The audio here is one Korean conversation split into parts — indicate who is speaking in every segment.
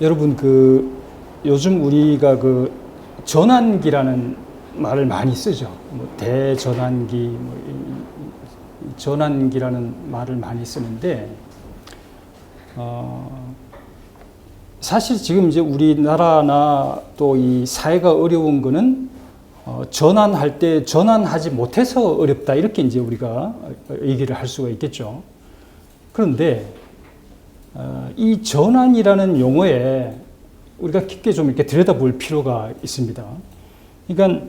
Speaker 1: 여러분 요즘 우리가 전환기라는 말을 많이 쓰죠. 뭐 대전환기, 전환기라는 말을 많이 쓰는데 사실 지금 이제 우리나라나 또 이 사회가 어려운 거는 전환할 때 전환하지 못해서 어렵다 이렇게 이제 우리가 얘기를 할 수가 있겠죠. 그런데 이 전환이라는 용어에 우리가 깊게 좀 이렇게 들여다볼 필요가 있습니다. 그러니까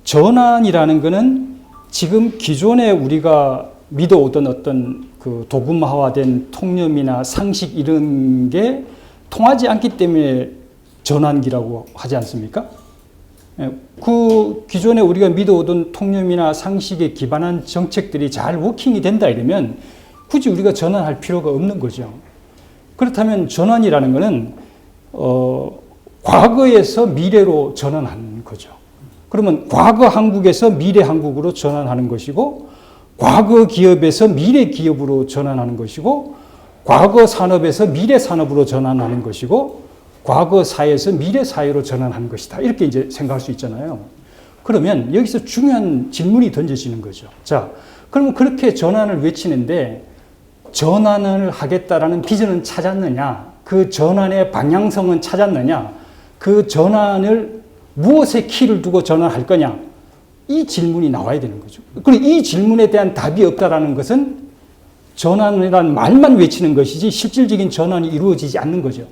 Speaker 1: 전환이라는 것은 지금 기존에 우리가 믿어오던 어떤 그 도금화된 통념이나 상식 이런 게 통하지 않기 때문에 전환기라고 하지 않습니까? 그 기존에 우리가 믿어오던 통념이나 상식에 기반한 정책들이 잘 워킹이 된다 이러면 굳이 우리가 전환할 필요가 없는 거죠. 그렇다면 전환이라는 것은 과거에서 미래로 전환하는 거죠. 그러면 과거 한국에서 미래 한국으로 전환하는 것이고, 과거 기업에서 미래 기업으로 전환하는 것이고, 과거 산업에서 미래 산업으로 전환하는 것이고, 과거 사회에서 미래 사회로 전환하는 것이다. 이렇게 이제 생각할 수 있잖아요. 그러면 여기서 중요한 질문이 던져지는 거죠. 자, 그러면 그렇게 전환을 외치는데 전환을 하겠다라는 비전은 찾았느냐? 그 전환의 방향성은 찾았느냐? 그 전환을 무엇에 키를 두고 전환할 거냐? 이 질문이 나와야 되는 거죠. 그리고 이 질문에 대한 답이 없다라는 것은 전환이라는 말만 외치는 것이지 실질적인 전환이 이루어지지 않는 거죠.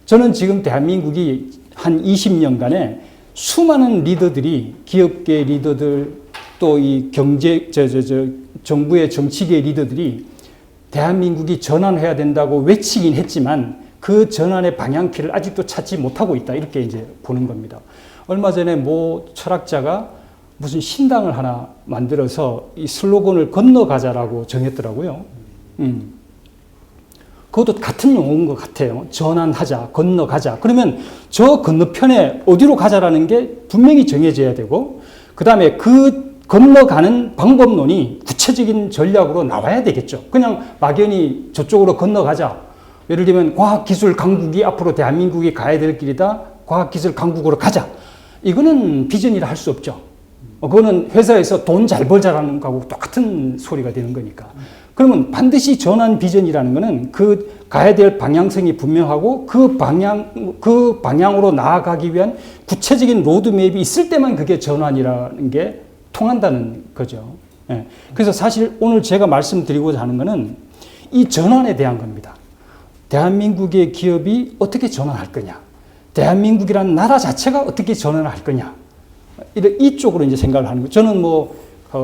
Speaker 1: 저는 지금 대한민국이 한 20년간에 수많은 리더들이, 기업계 리더들, 또 이 정부의 정치계 리더들이 대한민국이 전환해야 된다고 외치긴 했지만 그 전환의 방향키를 아직도 찾지 못하고 있다. 이렇게 이제 보는 겁니다. 얼마 전에 모 철학자가 무슨 신당을 하나 만들어서 이 슬로건을 건너가자라고 정했더라고요. 그것도 같은 용어인 것 같아요. 전환하자, 건너가자. 그러면 저 건너편에 어디로 가자라는 게 분명히 정해져야 되고, 그 다음에 그 건너가는 방법론이 구체적인 전략으로 나와야 되겠죠. 그냥 막연히 저쪽으로 건너가자. 예를 들면 과학기술 강국이 앞으로 대한민국이 가야 될 길이다. 과학기술 강국으로 가자. 이거는 비전이라 할 수 없죠. 그거는 회사에서 돈 잘 벌자라는 거하고 똑같은 소리가 되는 거니까. 그러면 반드시 전환 비전이라는 거는 그 가야 될 방향성이 분명하고 그 방향으로 나아가기 위한 구체적인 로드맵이 있을 때만 그게 전환이라는 게 통한다는 거죠. 예. 그래서 사실 오늘 제가 말씀드리고자 하는 거는 이 전환에 대한 겁니다. 대한민국의 기업이 어떻게 전환할 거냐? 대한민국이라는 나라 자체가 어떻게 전환을 할 거냐? 이쪽으로 이제 생각을 하는 거예요. 저는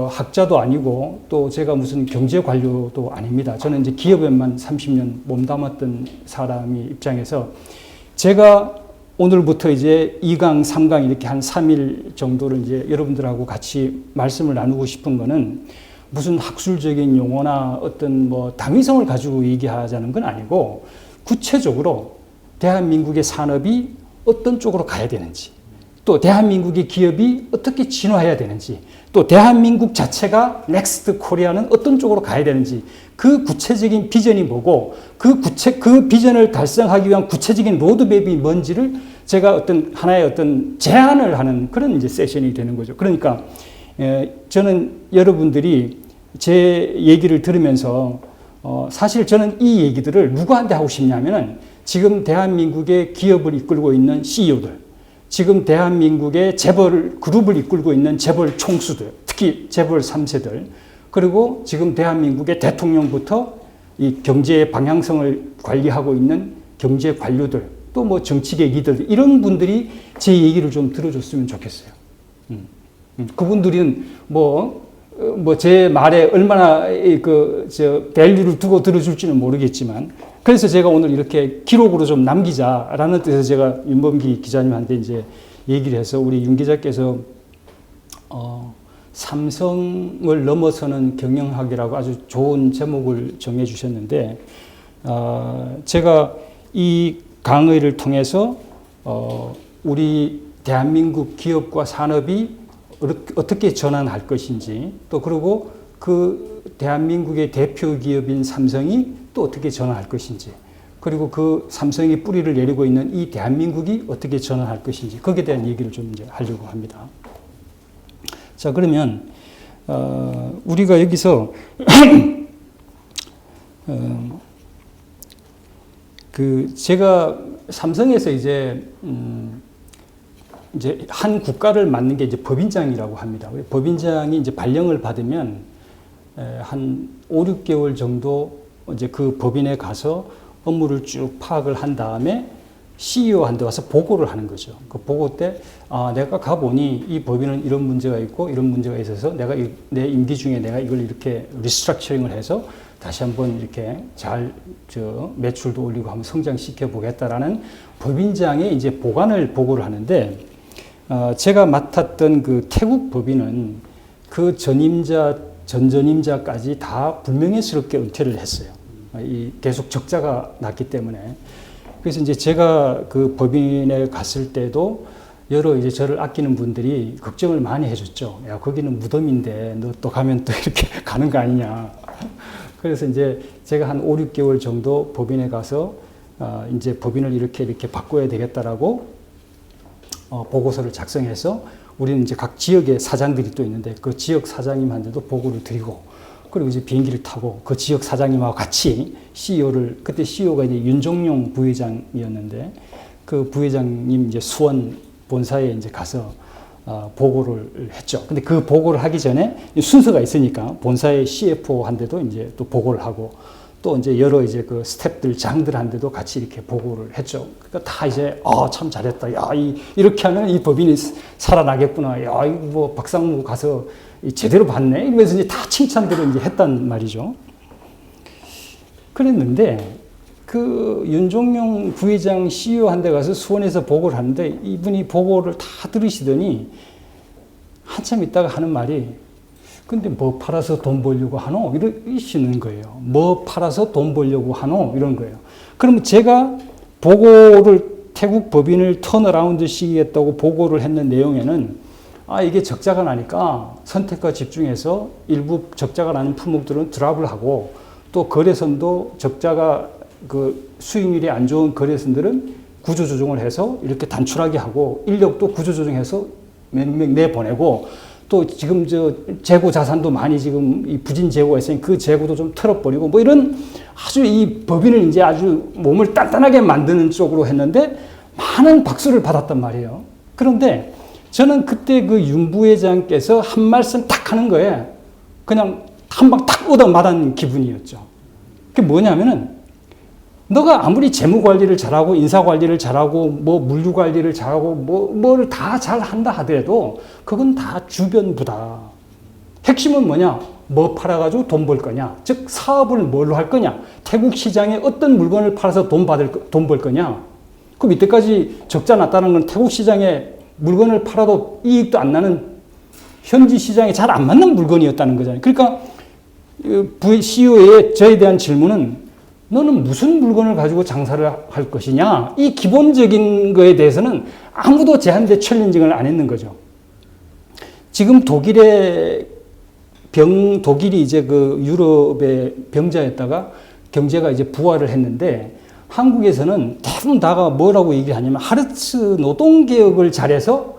Speaker 1: 학자도 아니고 또 제가 무슨 경제 관료도 아닙니다. 저는 이제 기업에만 30년 몸담았던 사람이 입장에서 제가 오늘부터 이제 2강, 3강 이렇게 한 3일 정도를 이제 여러분들하고 같이 말씀을 나누고 싶은 거는 무슨 학술적인 용어나 어떤 당위성을 가지고 얘기하자는 건 아니고 구체적으로 대한민국의 산업이 어떤 쪽으로 가야 되는지, 또 대한민국의 기업이 어떻게 진화해야 되는지, 또 대한민국 자체가 넥스트 코리아는 어떤 쪽으로 가야 되는지, 그 구체적인 비전이 뭐고 그 비전을 달성하기 위한 구체적인 로드맵이 뭔지를 제가 하나의 어떤 제안을 하는 그런 이제 세션이 되는 거죠. 그러니까 저는 여러분들이 제 얘기를 들으면서 사실 저는 이 얘기들을 누구한테 하고 싶냐면은 지금 대한민국의 기업을 이끌고 있는 CEO들, 지금 대한민국의 재벌 그룹을 이끌고 있는 재벌 총수들, 특히 재벌 3세들, 그리고 지금 대한민국의 대통령부터 이 경제의 방향성을 관리하고 있는 경제 관료들, 또 정치계 리더들, 이런 분들이 제 얘기를 좀 들어줬으면 좋겠어요. 그분들은 제 말에 얼마나 밸류를 두고 들어줄지는 모르겠지만, 그래서 제가 오늘 이렇게 기록으로 좀 남기자라는 뜻에서 제가 윤범기 기자님한테 이제 얘기를 해서 우리 윤 기자께서 삼성을 넘어서는 경영학이라고 아주 좋은 제목을 정해 주셨는데, 제가 이 강의를 통해서 우리 대한민국 기업과 산업이 어떻게 전환할 것인지, 또 그리고 그 대한민국의 대표 기업인 삼성이 또 어떻게 전환할 것인지, 그리고 그 삼성이 뿌리를 내리고 있는 이 대한민국이 어떻게 전환할 것인지 거기에 대한 얘기를 좀 이제 하려고 합니다. 자, 그러면 우리가 여기서 제가 삼성에서 이제 한 국가를 맡는 게 이제 법인장이라고 합니다. 법인장이 이제 발령을 받으면 한 5, 6개월 정도 이제 그 법인에 가서 업무를 쭉 파악을 한 다음에 CEO한테 와서 보고를 하는 거죠. 그 보고 때, 내가 가보니 이 법인은 이런 문제가 있고 이런 문제가 있어서 내가 내 임기 중에 내가 이걸 이렇게 리스트럭처링을 해서 다시 한번 이렇게 잘 매출도 올리고 한번 성장시켜 보겠다라는 법인장의 이제 보고를 하는데, 제가 맡았던 그 태국 법인은 그 전전임자까지 다 불명예스럽게 은퇴를 했어요. 계속 적자가 났기 때문에. 그래서 이제 제가 그 법인에 갔을 때도 여러 이제 저를 아끼는 분들이 걱정을 많이 해줬죠. 야, 거기는 무덤인데 너 또 가면 또 이렇게 가는 거 아니냐. 그래서 이제 제가 한 5, 6개월 정도 법인에 가서 이제 법인을 이렇게 바꿔야 되겠다라고 보고서를 작성해서 우리는 이제 각 지역의 사장들이 또 있는데 그 지역 사장님한테도 보고를 드리고, 그리고 이제 비행기를 타고 그 지역 사장님하고 같이 그때 CEO가 이제 윤종용 부회장이었는데 그 부회장님 이제 수원 본사에 이제 가서 보고를 했죠. 근데 그 보고를 하기 전에 순서가 있으니까 본사의 CFO한테도 이제 또 보고를 하고, 또 이제 여러 이제 그 스태프들, 장들한테도 같이 이렇게 보고를 했죠. 그러니까 다 이제, 참 잘했다. 야, 이렇게 하면 이 법인이 살아나겠구나. 야, 이거 뭐 박상무 가서 제대로 봤네. 이러면서 이제 다 칭찬들을 이제 했단 말이죠. 그랬는데, 그 윤종용 부회장 CEO한테 가서 수원에서 보고를 하는데 이분이 보고를 다 들으시더니 한참 있다가 하는 말이, 근데 뭐 팔아서 돈 벌려고 하노? 이러시는 거예요. 뭐 팔아서 돈 벌려고 하노? 이런 거예요. 그러면 제가 태국 법인을 턴어라운드 시키겠다고 보고를 했는 내용에는, 이게 적자가 나니까 선택과 집중해서 일부 적자가 나는 품목들은 드랍을 하고, 또 거래선도 적자가 수익률이 안 좋은 거래선들은 구조조정을 해서 이렇게 단출하게 하고, 인력도 구조조정해서 몇 명 내보내고, 또 지금 재고 자산도 많이 지금 이 부진 재고가 있으니 그 재고도 좀 털어버리고, 뭐 이런 아주 이 법인을 이제 아주 몸을 단단하게 만드는 쪽으로 했는데 많은 박수를 받았단 말이에요. 그런데 저는 그때 그 윤 부회장께서 한 말씀 딱 하는 거에 그냥 한 방 딱 얻어맞은 기분이었죠. 그게 뭐냐면은, 너가 아무리 재무 관리를 잘하고 인사 관리를 잘하고 뭐 물류 관리를 잘하고 뭐를 다 잘한다 하더라도 그건 다 주변부다. 핵심은 뭐냐? 뭐 팔아가지고 돈 벌 거냐? 즉 사업을 뭘로 할 거냐? 태국 시장에 어떤 물건을 팔아서 돈 벌 거냐? 그럼 이때까지 적자 났다는 건 태국 시장에 물건을 팔아도 이익도 안 나는 현지 시장에 잘 안 맞는 물건이었다는 거잖아요. 그러니까 CEO의 저에 대한 질문은, 너는 무슨 물건을 가지고 장사를 할 것이냐? 이 기본적인 거에 대해서는 아무도 제한테 챌린징을 안 했는 거죠. 지금 독일이 이제 그 유럽의 병자였다가 경제가 이제 부활을 했는데, 한국에서는 대부분 다가 뭐라고 얘기를 하냐면, 하르츠 노동개혁을 잘해서,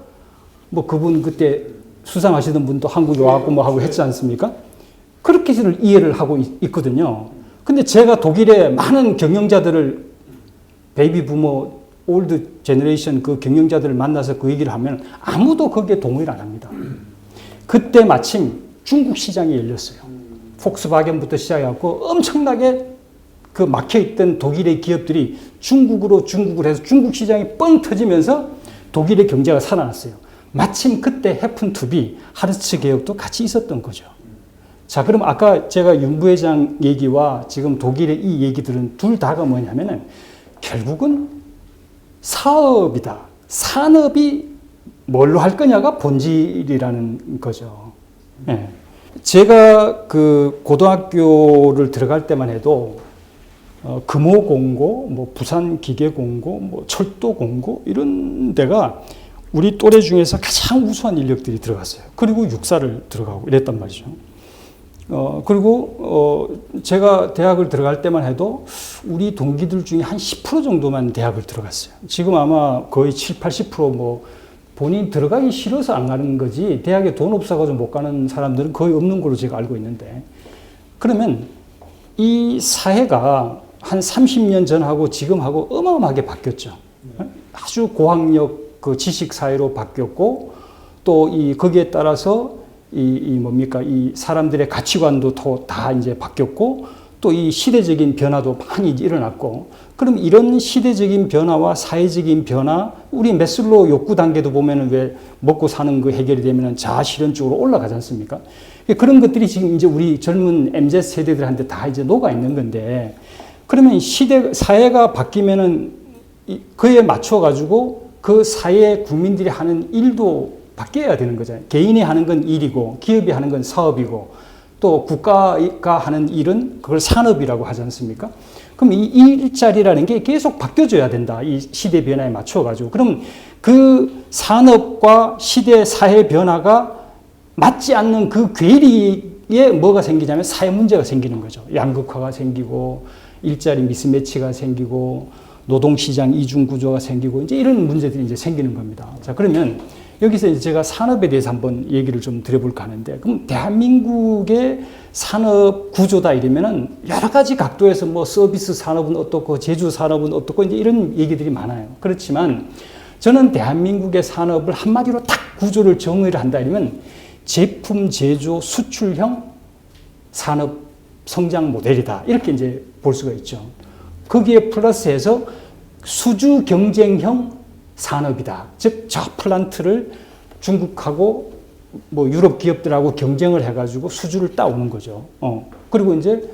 Speaker 1: 뭐 그분 그때 수상하시던 분도 한국에 와갖고 뭐 하고 했지 않습니까? 그렇게를 이해를 하고 있거든요. 근데 제가 독일의 많은 경영자들을, 베이비 부모, 올드 제너레이션 그 경영자들을 만나서 그 얘기를 하면 아무도 거기에 동의를 안 합니다. 그때 마침 중국 시장이 열렸어요. 폭스바겐부터 시작해갖고 엄청나게 그 막혀있던 독일의 기업들이 중국을 해서 중국 시장이 뻥 터지면서 독일의 경제가 살아났어요. 마침 그때 해픈투비, 하르츠 개혁도 같이 있었던 거죠. 자, 그럼 아까 제가 윤 부회장 얘기와 지금 독일의 이 얘기들은 둘 다가 뭐냐면은 결국은 사업이다. 산업이 뭘로 할 거냐가 본질이라는 거죠. 네. 제가 그 고등학교를 들어갈 때만 해도 금호공고, 뭐 부산기계공고, 뭐 철도공고 이런 데가 우리 또래 중에서 가장 우수한 인력들이 들어갔어요. 그리고 육사를 들어가고 이랬단 말이죠. 그리고 제가 대학을 들어갈 때만 해도 우리 동기들 중에 한 10% 정도만 대학을 들어갔어요. 지금 아마 거의 7, 80% 본인 들어가기 싫어서 안 가는 거지 대학에 돈 없어가지고 못 가는 사람들은 거의 없는 걸로 제가 알고 있는데, 그러면 이 사회가 한 30년 전하고 지금하고 어마어마하게 바뀌었죠. 아주 고학력 그 지식 사회로 바뀌었고, 또 거기에 따라서 이 사람들의 가치관도 다 이제 바뀌었고, 또 이 시대적인 변화도 많이 일어났고, 그럼 이런 시대적인 변화와 사회적인 변화, 우리 매슬로우 욕구 단계도 보면은 왜 먹고 사는 거 해결이 되면은 자아 실현 쪽으로 올라가지 않습니까? 그런 것들이 지금 이제 우리 젊은 MZ 세대들한테 다 이제 녹아 있는 건데, 그러면 사회가 바뀌면은 그에 맞춰가지고 그 사회 국민들이 하는 일도 바뀌어야 되는 거잖아요. 개인이 하는 건 일이고, 기업이 하는 건 사업이고, 또 국가가 하는 일은 그걸 산업이라고 하지 않습니까? 그럼 이 일자리라는 게 계속 바뀌어줘야 된다. 이 시대 변화에 맞춰가지고. 그럼 그 산업과 시대 사회 변화가 맞지 않는 그 괴리에 뭐가 생기냐면 사회 문제가 생기는 거죠. 양극화가 생기고, 일자리 미스매치가 생기고, 노동시장 이중 구조가 생기고, 이제 이런 문제들이 이제 생기는 겁니다. 자, 그러면 여기서 이제 제가 산업에 대해서 한번 얘기를 좀 드려볼까 하는데, 그럼 대한민국의 산업 구조다 이러면은 여러 가지 각도에서 뭐 서비스 산업은 어떻고, 제조 산업은 어떻고, 이제 이런 얘기들이 많아요. 그렇지만 저는 대한민국의 산업을 한마디로 딱 구조를 정의를 한다 이러면 제품 제조 수출형 산업 성장 모델이다. 이렇게 이제 볼 수가 있죠. 거기에 플러스해서 수주 경쟁형 산업이다. 즉, 저 플란트를 중국하고 뭐 유럽 기업들하고 경쟁을 해가지고 수주를 따오는 거죠. 그리고 이제,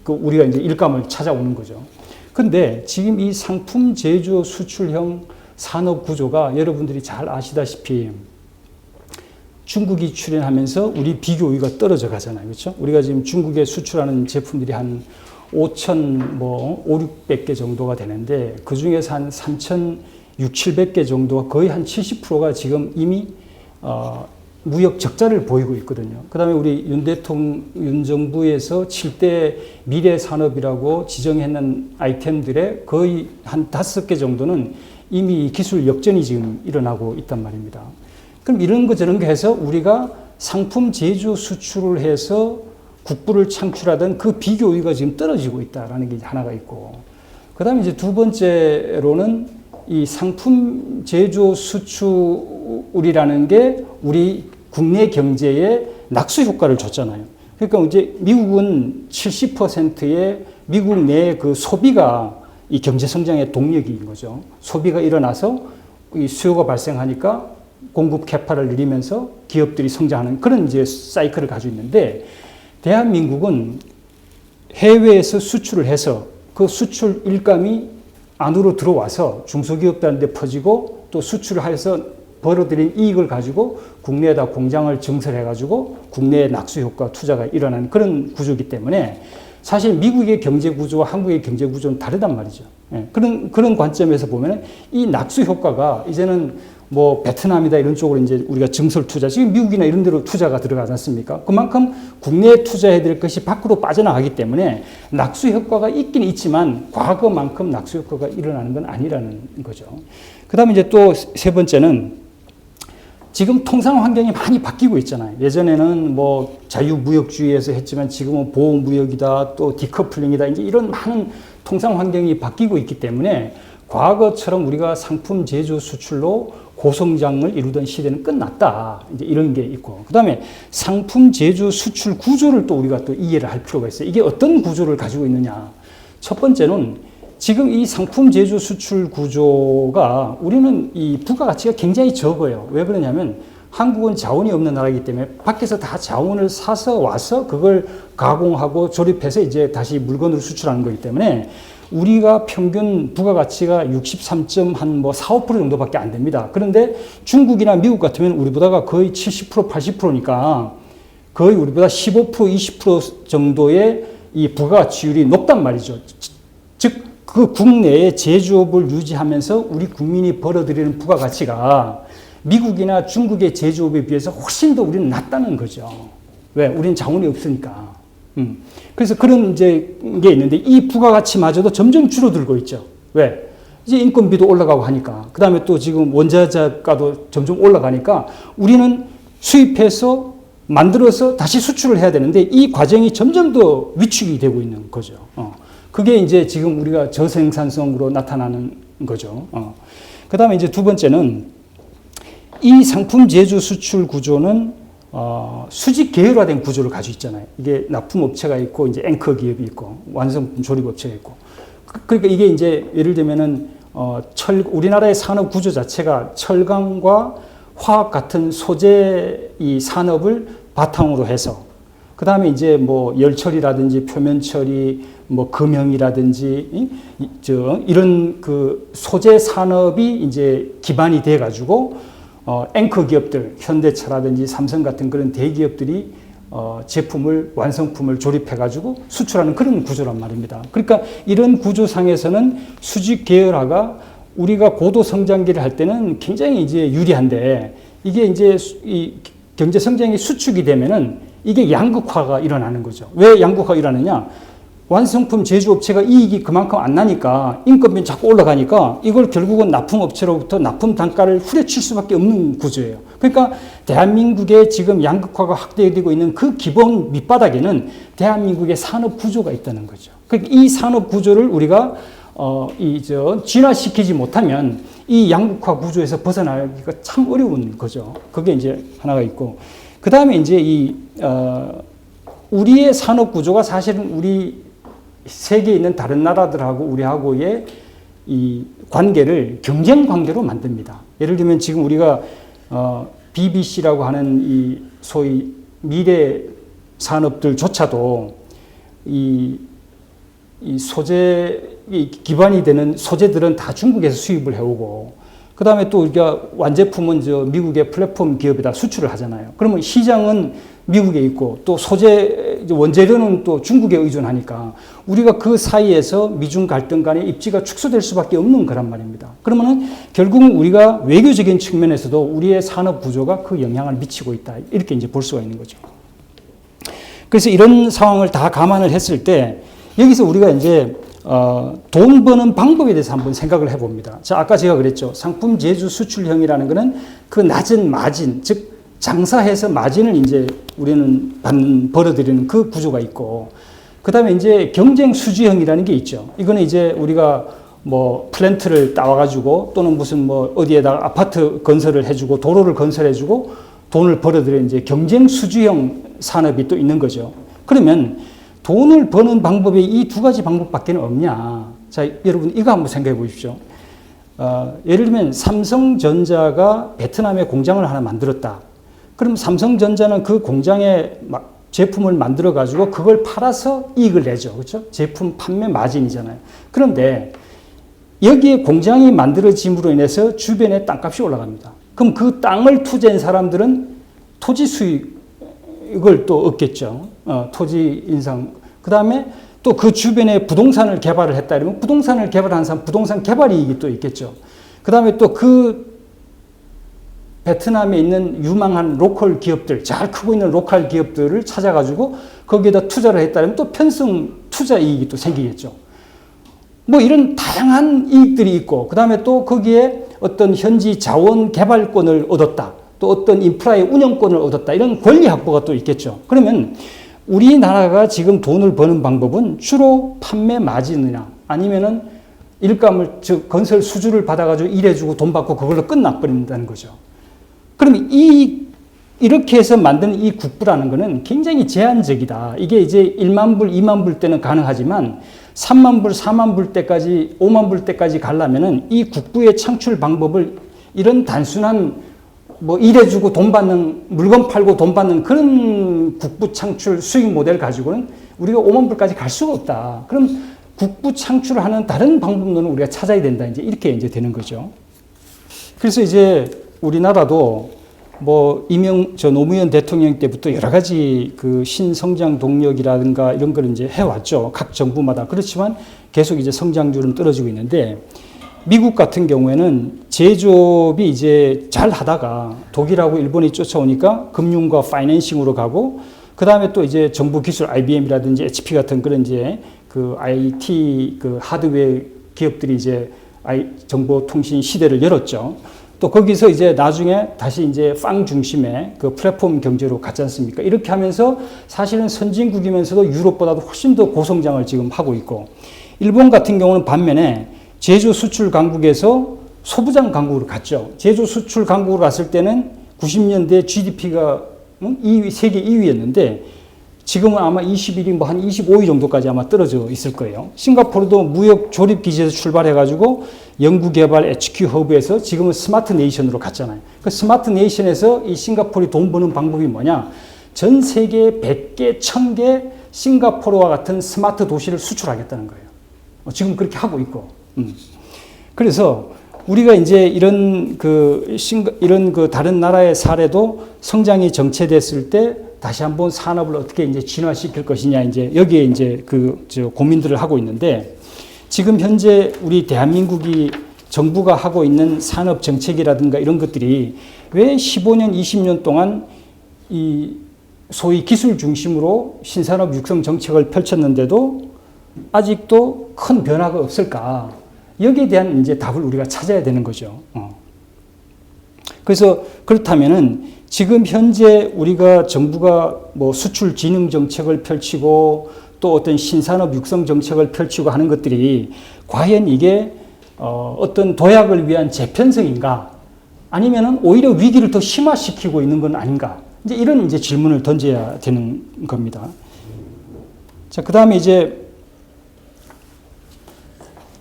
Speaker 1: 우리가 이제 일감을 찾아오는 거죠. 근데 지금 이 상품 제조 수출형 산업 구조가 여러분들이 잘 아시다시피 중국이 출현하면서 우리 비교율가 떨어져 가잖아요. 그렇죠? 우리가 지금 중국에 수출하는 제품들이 한 5,600개 정도가 되는데, 그 중에서 한 3,600개 정도가 거의 한 70%가 지금 이미 무역 적자를 보이고 있거든요. 그 다음에 우리 윤 정부에서 7대 미래 산업이라고 지정했는 아이템들의 거의 한 5개 정도는 이미 기술 역전이 지금 일어나고 있단 말입니다. 그럼 이런 거 저런 거 해서 우리가 상품 제조 수출을 해서 국부를 창출하던 그 비교율가 지금 떨어지고 있다라는 게 하나가 있고, 그 다음에 이제 두 번째로는 이 상품 제조 수출이라는 게 우리 국내 경제에 낙수 효과를 줬잖아요. 그러니까 이제 미국은 70%의 미국 내 그 소비가 이 경제 성장의 동력인 거죠. 소비가 일어나서 이 수요가 발생하니까 공급 캐파를 늘리면서 기업들이 성장하는 그런 이제 사이클을 가지고 있는데, 대한민국은 해외에서 수출을 해서 그 수출 일감이 안으로 들어와서 중소기업들한테 퍼지고, 또 수출을 해서 벌어들인 이익을 가지고 국내에다 공장을 증설해가지고 국내에 낙수 효과 투자가 일어나는 그런 구조이기 때문에 사실 미국의 경제 구조와 한국의 경제 구조는 다르단 말이죠. 그런 관점에서 보면 이 낙수 효과가 이제는 뭐 베트남이다 이런 쪽으로 이제 우리가 증설 투자, 지금 미국이나 이런 데로 투자가 들어가지 않습니까? 그만큼 국내에 투자해야 될 것이 밖으로 빠져나가기 때문에 낙수 효과가 있긴 있지만 과거만큼 낙수 효과가 일어나는 건 아니라는 거죠. 그 다음에 이제 또 세 번째는 지금 통상 환경이 많이 바뀌고 있잖아요. 예전에는 뭐 자유무역주의에서 했지만 지금은 보호무역이다, 또 디커플링이다, 이제 이런 많은 통상 환경이 바뀌고 있기 때문에 과거처럼 우리가 상품 제조 수출로 고성장을 이루던 시대는 끝났다. 이제 이런 게 있고. 그 다음에 상품 제조 수출 구조를 또 우리가 또 이해를 할 필요가 있어요. 이게 어떤 구조를 가지고 있느냐. 첫 번째는 지금 이 상품 제조 수출 구조가 우리는 이 부가가치가 굉장히 적어요. 왜 그러냐면 한국은 자원이 없는 나라이기 때문에 밖에서 다 자원을 사서 와서 그걸 가공하고 조립해서 이제 다시 물건으로 수출하는 거기 때문에 우리가 평균 부가가치가 63.4~5% 정도밖에 안 됩니다. 그런데 중국이나 미국 같으면 우리보다가 거의 70%, 80%니까 거의 우리보다 15%, 20% 정도의 이 부가가치율이 높단 말이죠. 즉, 그 국내에 제조업을 유지하면서 우리 국민이 벌어들이는 부가가치가 미국이나 중국의 제조업에 비해서 훨씬 더 우리는 낮다는 거죠. 왜? 우리는 자원이 없으니까. 그래서 그런 이제 게 있는데 이 부가가치마저도 점점 줄어들고 있죠. 왜? 이제 인건비도 올라가고 하니까. 그 다음에 또 지금 원자재가도 점점 올라가니까 우리는 수입해서 만들어서 다시 수출을 해야 되는데 이 과정이 점점 더 위축이 되고 있는 거죠. 그게 이제 지금 우리가 저생산성으로 나타나는 거죠. 그 다음에 이제 두 번째는 이 상품 제조 수출 구조는 수직 계열화된 구조를 가지고 있잖아요. 이게 납품업체가 있고 이제 앵커 기업이 있고 완성품 조립업체가 있고. 그러니까 이게 이제 예를 들면은 우리나라의 산업 구조 자체가 철강과 화학 같은 소재 이 산업을 바탕으로 해서 그 다음에 이제 뭐 열처리라든지 표면 처리, 뭐 금형이라든지 이런 그 소재 산업이 이제 기반이 돼 가지고 앵커 기업들, 현대차라든지 삼성 같은 그런 대기업들이 제품을 완성품을 조립해 가지고 수출하는 그런 구조란 말입니다. 그러니까 이런 구조상에서는 수직 계열화가 우리가 고도 성장기를 할 때는 굉장히 이제 유리한데 이게 이제 이 경제 성장이 수축이 되면은 이게 양극화가 일어나는 거죠. 왜 양극화가 일어나느냐? 완성품 제조업체가 이익이 그만큼 안 나니까 인건비는 자꾸 올라가니까 이걸 결국은 납품업체로부터 납품 단가를 후려칠 수밖에 없는 구조예요. 그러니까 대한민국의 지금 양극화가 확대되고 있는 그 기본 밑바닥에는 대한민국의 산업 구조가 있다는 거죠. 그러니까 이 산업 구조를 우리가 진화시키지 못하면 이 양극화 구조에서 벗어나기가 참 어려운 거죠. 그게 이제 하나가 있고. 그 다음에 이제 우리의 산업 구조가 사실은 우리 세계에 있는 다른 나라들하고 우리하고의 이 관계를 경쟁 관계로 만듭니다. 예를 들면 지금 우리가 BBC라고 하는 이 소위 미래 산업들조차도 이 소재 기반이 되는 소재들은 다 중국에서 수입을 해오고 그 다음에 또 우리가 완제품은 미국의 플랫폼 기업에다 수출을 하잖아요. 그러면 시장은 미국에 있고 또 소재 원재료는 또 중국에 의존하니까 우리가 그 사이에서 미중 갈등 간의 입지가 축소될 수밖에 없는 거란 말입니다. 그러면은 결국은 우리가 외교적인 측면에서도 우리의 산업 구조가 그 영향을 미치고 있다. 이렇게 이제 볼 수가 있는 거죠. 그래서 이런 상황을 다 감안을 했을 때 여기서 우리가 이제 돈 버는 방법에 대해서 한번 생각을 해봅니다. 자, 아까 제가 그랬죠. 상품 제조 수출형이라는 거는 그 낮은 마진, 즉 장사해서 마진을 이제 우리는 벌어들이는 그 구조가 있고, 그 다음에 이제 경쟁 수주형이라는 게 있죠. 이거는 이제 우리가 뭐 플랜트를 따와가지고 또는 무슨 뭐 어디에다가 아파트 건설을 해주고 도로를 건설해주고 돈을 벌어들이는 이제 경쟁 수주형 산업이 또 있는 거죠. 그러면 돈을 버는 방법이 이 두 가지 방법밖에 없냐. 자, 여러분 이거 한번 생각해 보십시오. 예를 들면 삼성전자가 베트남에 공장을 하나 만들었다. 그럼 삼성전자는 그 공장에 제품을 만들어 가지고 그걸 팔아서 이익을 내죠. 그렇죠? 제품 판매 마진이잖아요. 그런데 여기에 공장이 만들어짐으로 인해서 주변에 땅값이 올라갑니다. 그럼 그 땅을 투자한 사람들은 토지 수익을 또 얻겠죠. 토지 인상. 그 다음에 또 그 주변에 부동산을 개발을 했다 이러면 부동산을 개발하는 사람 부동산 개발 이익이 또 있겠죠. 그 다음에 또 그 베트남에 있는 유망한 로컬 기업들, 잘 크고 있는 로컬 기업들을 찾아가지고 거기에다 투자를 했다면 또 편성 투자 이익이 또 생기겠죠. 뭐 이런 다양한 이익들이 있고, 그 다음에 또 거기에 어떤 현지 자원 개발권을 얻었다. 또 어떤 인프라의 운영권을 얻었다. 이런 권리 확보가 또 있겠죠. 그러면 우리나라가 지금 돈을 버는 방법은 주로 판매 마진이나 아니면은 일감을, 즉 건설 수주를 받아가지고 일해주고 돈 받고 그걸로 끝나버린다는 거죠. 그러면 이렇게 해서 만드는 이 국부라는 거는 굉장히 제한적이다. 이게 이제 1만 불, 2만 불 때는 가능하지만 3만 불, 4만 불 때까지, 5만 불 때까지 가려면은 이 국부의 창출 방법을 이런 단순한 뭐 일해주고 돈 받는, 물건 팔고 돈 받는 그런 국부 창출 수익 모델 가지고는 우리가 5만 불까지 갈 수가 없다. 그럼 국부 창출을 하는 다른 방법론을 우리가 찾아야 된다. 이제 이렇게 이제 되는 거죠. 그래서 이제 우리나라도 뭐 노무현 대통령 때부터 여러 가지 그 신성장 동력이라든가 이런 걸 이제 해왔죠. 각 정부마다. 그렇지만 계속 이제 성장률은 떨어지고 있는데 미국 같은 경우에는 제조업이 이제 잘 하다가 독일하고 일본이 쫓아오니까 금융과 파이낸싱으로 가고 그 다음에 또 이제 정보 기술 IBM이라든지 HP 같은 그런 이제 그 IT 그 하드웨어 기업들이 이제 정보통신 시대를 열었죠. 또 거기서 이제 나중에 다시 이제 빵 중심의 그 플랫폼 경제로 갔지 않습니까? 이렇게 하면서 사실은 선진국이면서도 유럽보다도 훨씬 더 고성장을 지금 하고 있고, 일본 같은 경우는 반면에 제조 수출 강국에서 소부장 강국으로 갔죠. 제조 수출 강국으로 갔을 때는 90년대 GDP가 2위, 세계 2위였는데 지금은 아마 21위, 뭐 한 25위 정도까지 아마 떨어져 있을 거예요. 싱가포르도 무역 조립 기지에서 출발해가지고 연구개발 HQ 허브에서 지금은 스마트 네이션으로 갔잖아요. 그 스마트 네이션에서 이 싱가포르이 돈 버는 방법이 뭐냐? 전 세계 100개, 1000개 싱가포르와 같은 스마트 도시를 수출하겠다는 거예요. 지금 그렇게 하고 있고. 그래서 우리가 이제 이런 그 다른 나라의 사례도 성장이 정체됐을 때 다시 한번 산업을 어떻게 이제 진화시킬 것이냐, 이제 여기에 이제 고민들을 하고 있는데, 지금 현재 우리 대한민국이 정부가 하고 있는 산업 정책이라든가 이런 것들이 왜 15년, 20년 동안 이 소위 기술 중심으로 신산업 육성 정책을 펼쳤는데도 아직도 큰 변화가 없을까? 여기에 대한 이제 답을 우리가 찾아야 되는 거죠. 그래서 그렇다면은 지금 현재 우리가 정부가 뭐 수출 진흥 정책을 펼치고 또 어떤 신산업 육성 정책을 펼치고 하는 것들이 과연 이게 어떤 도약을 위한 재편성인가? 아니면은 오히려 위기를 더 심화시키고 있는 건 아닌가? 이제 이런 이제 질문을 던져야 되는 겁니다. 자, 그 다음에 이제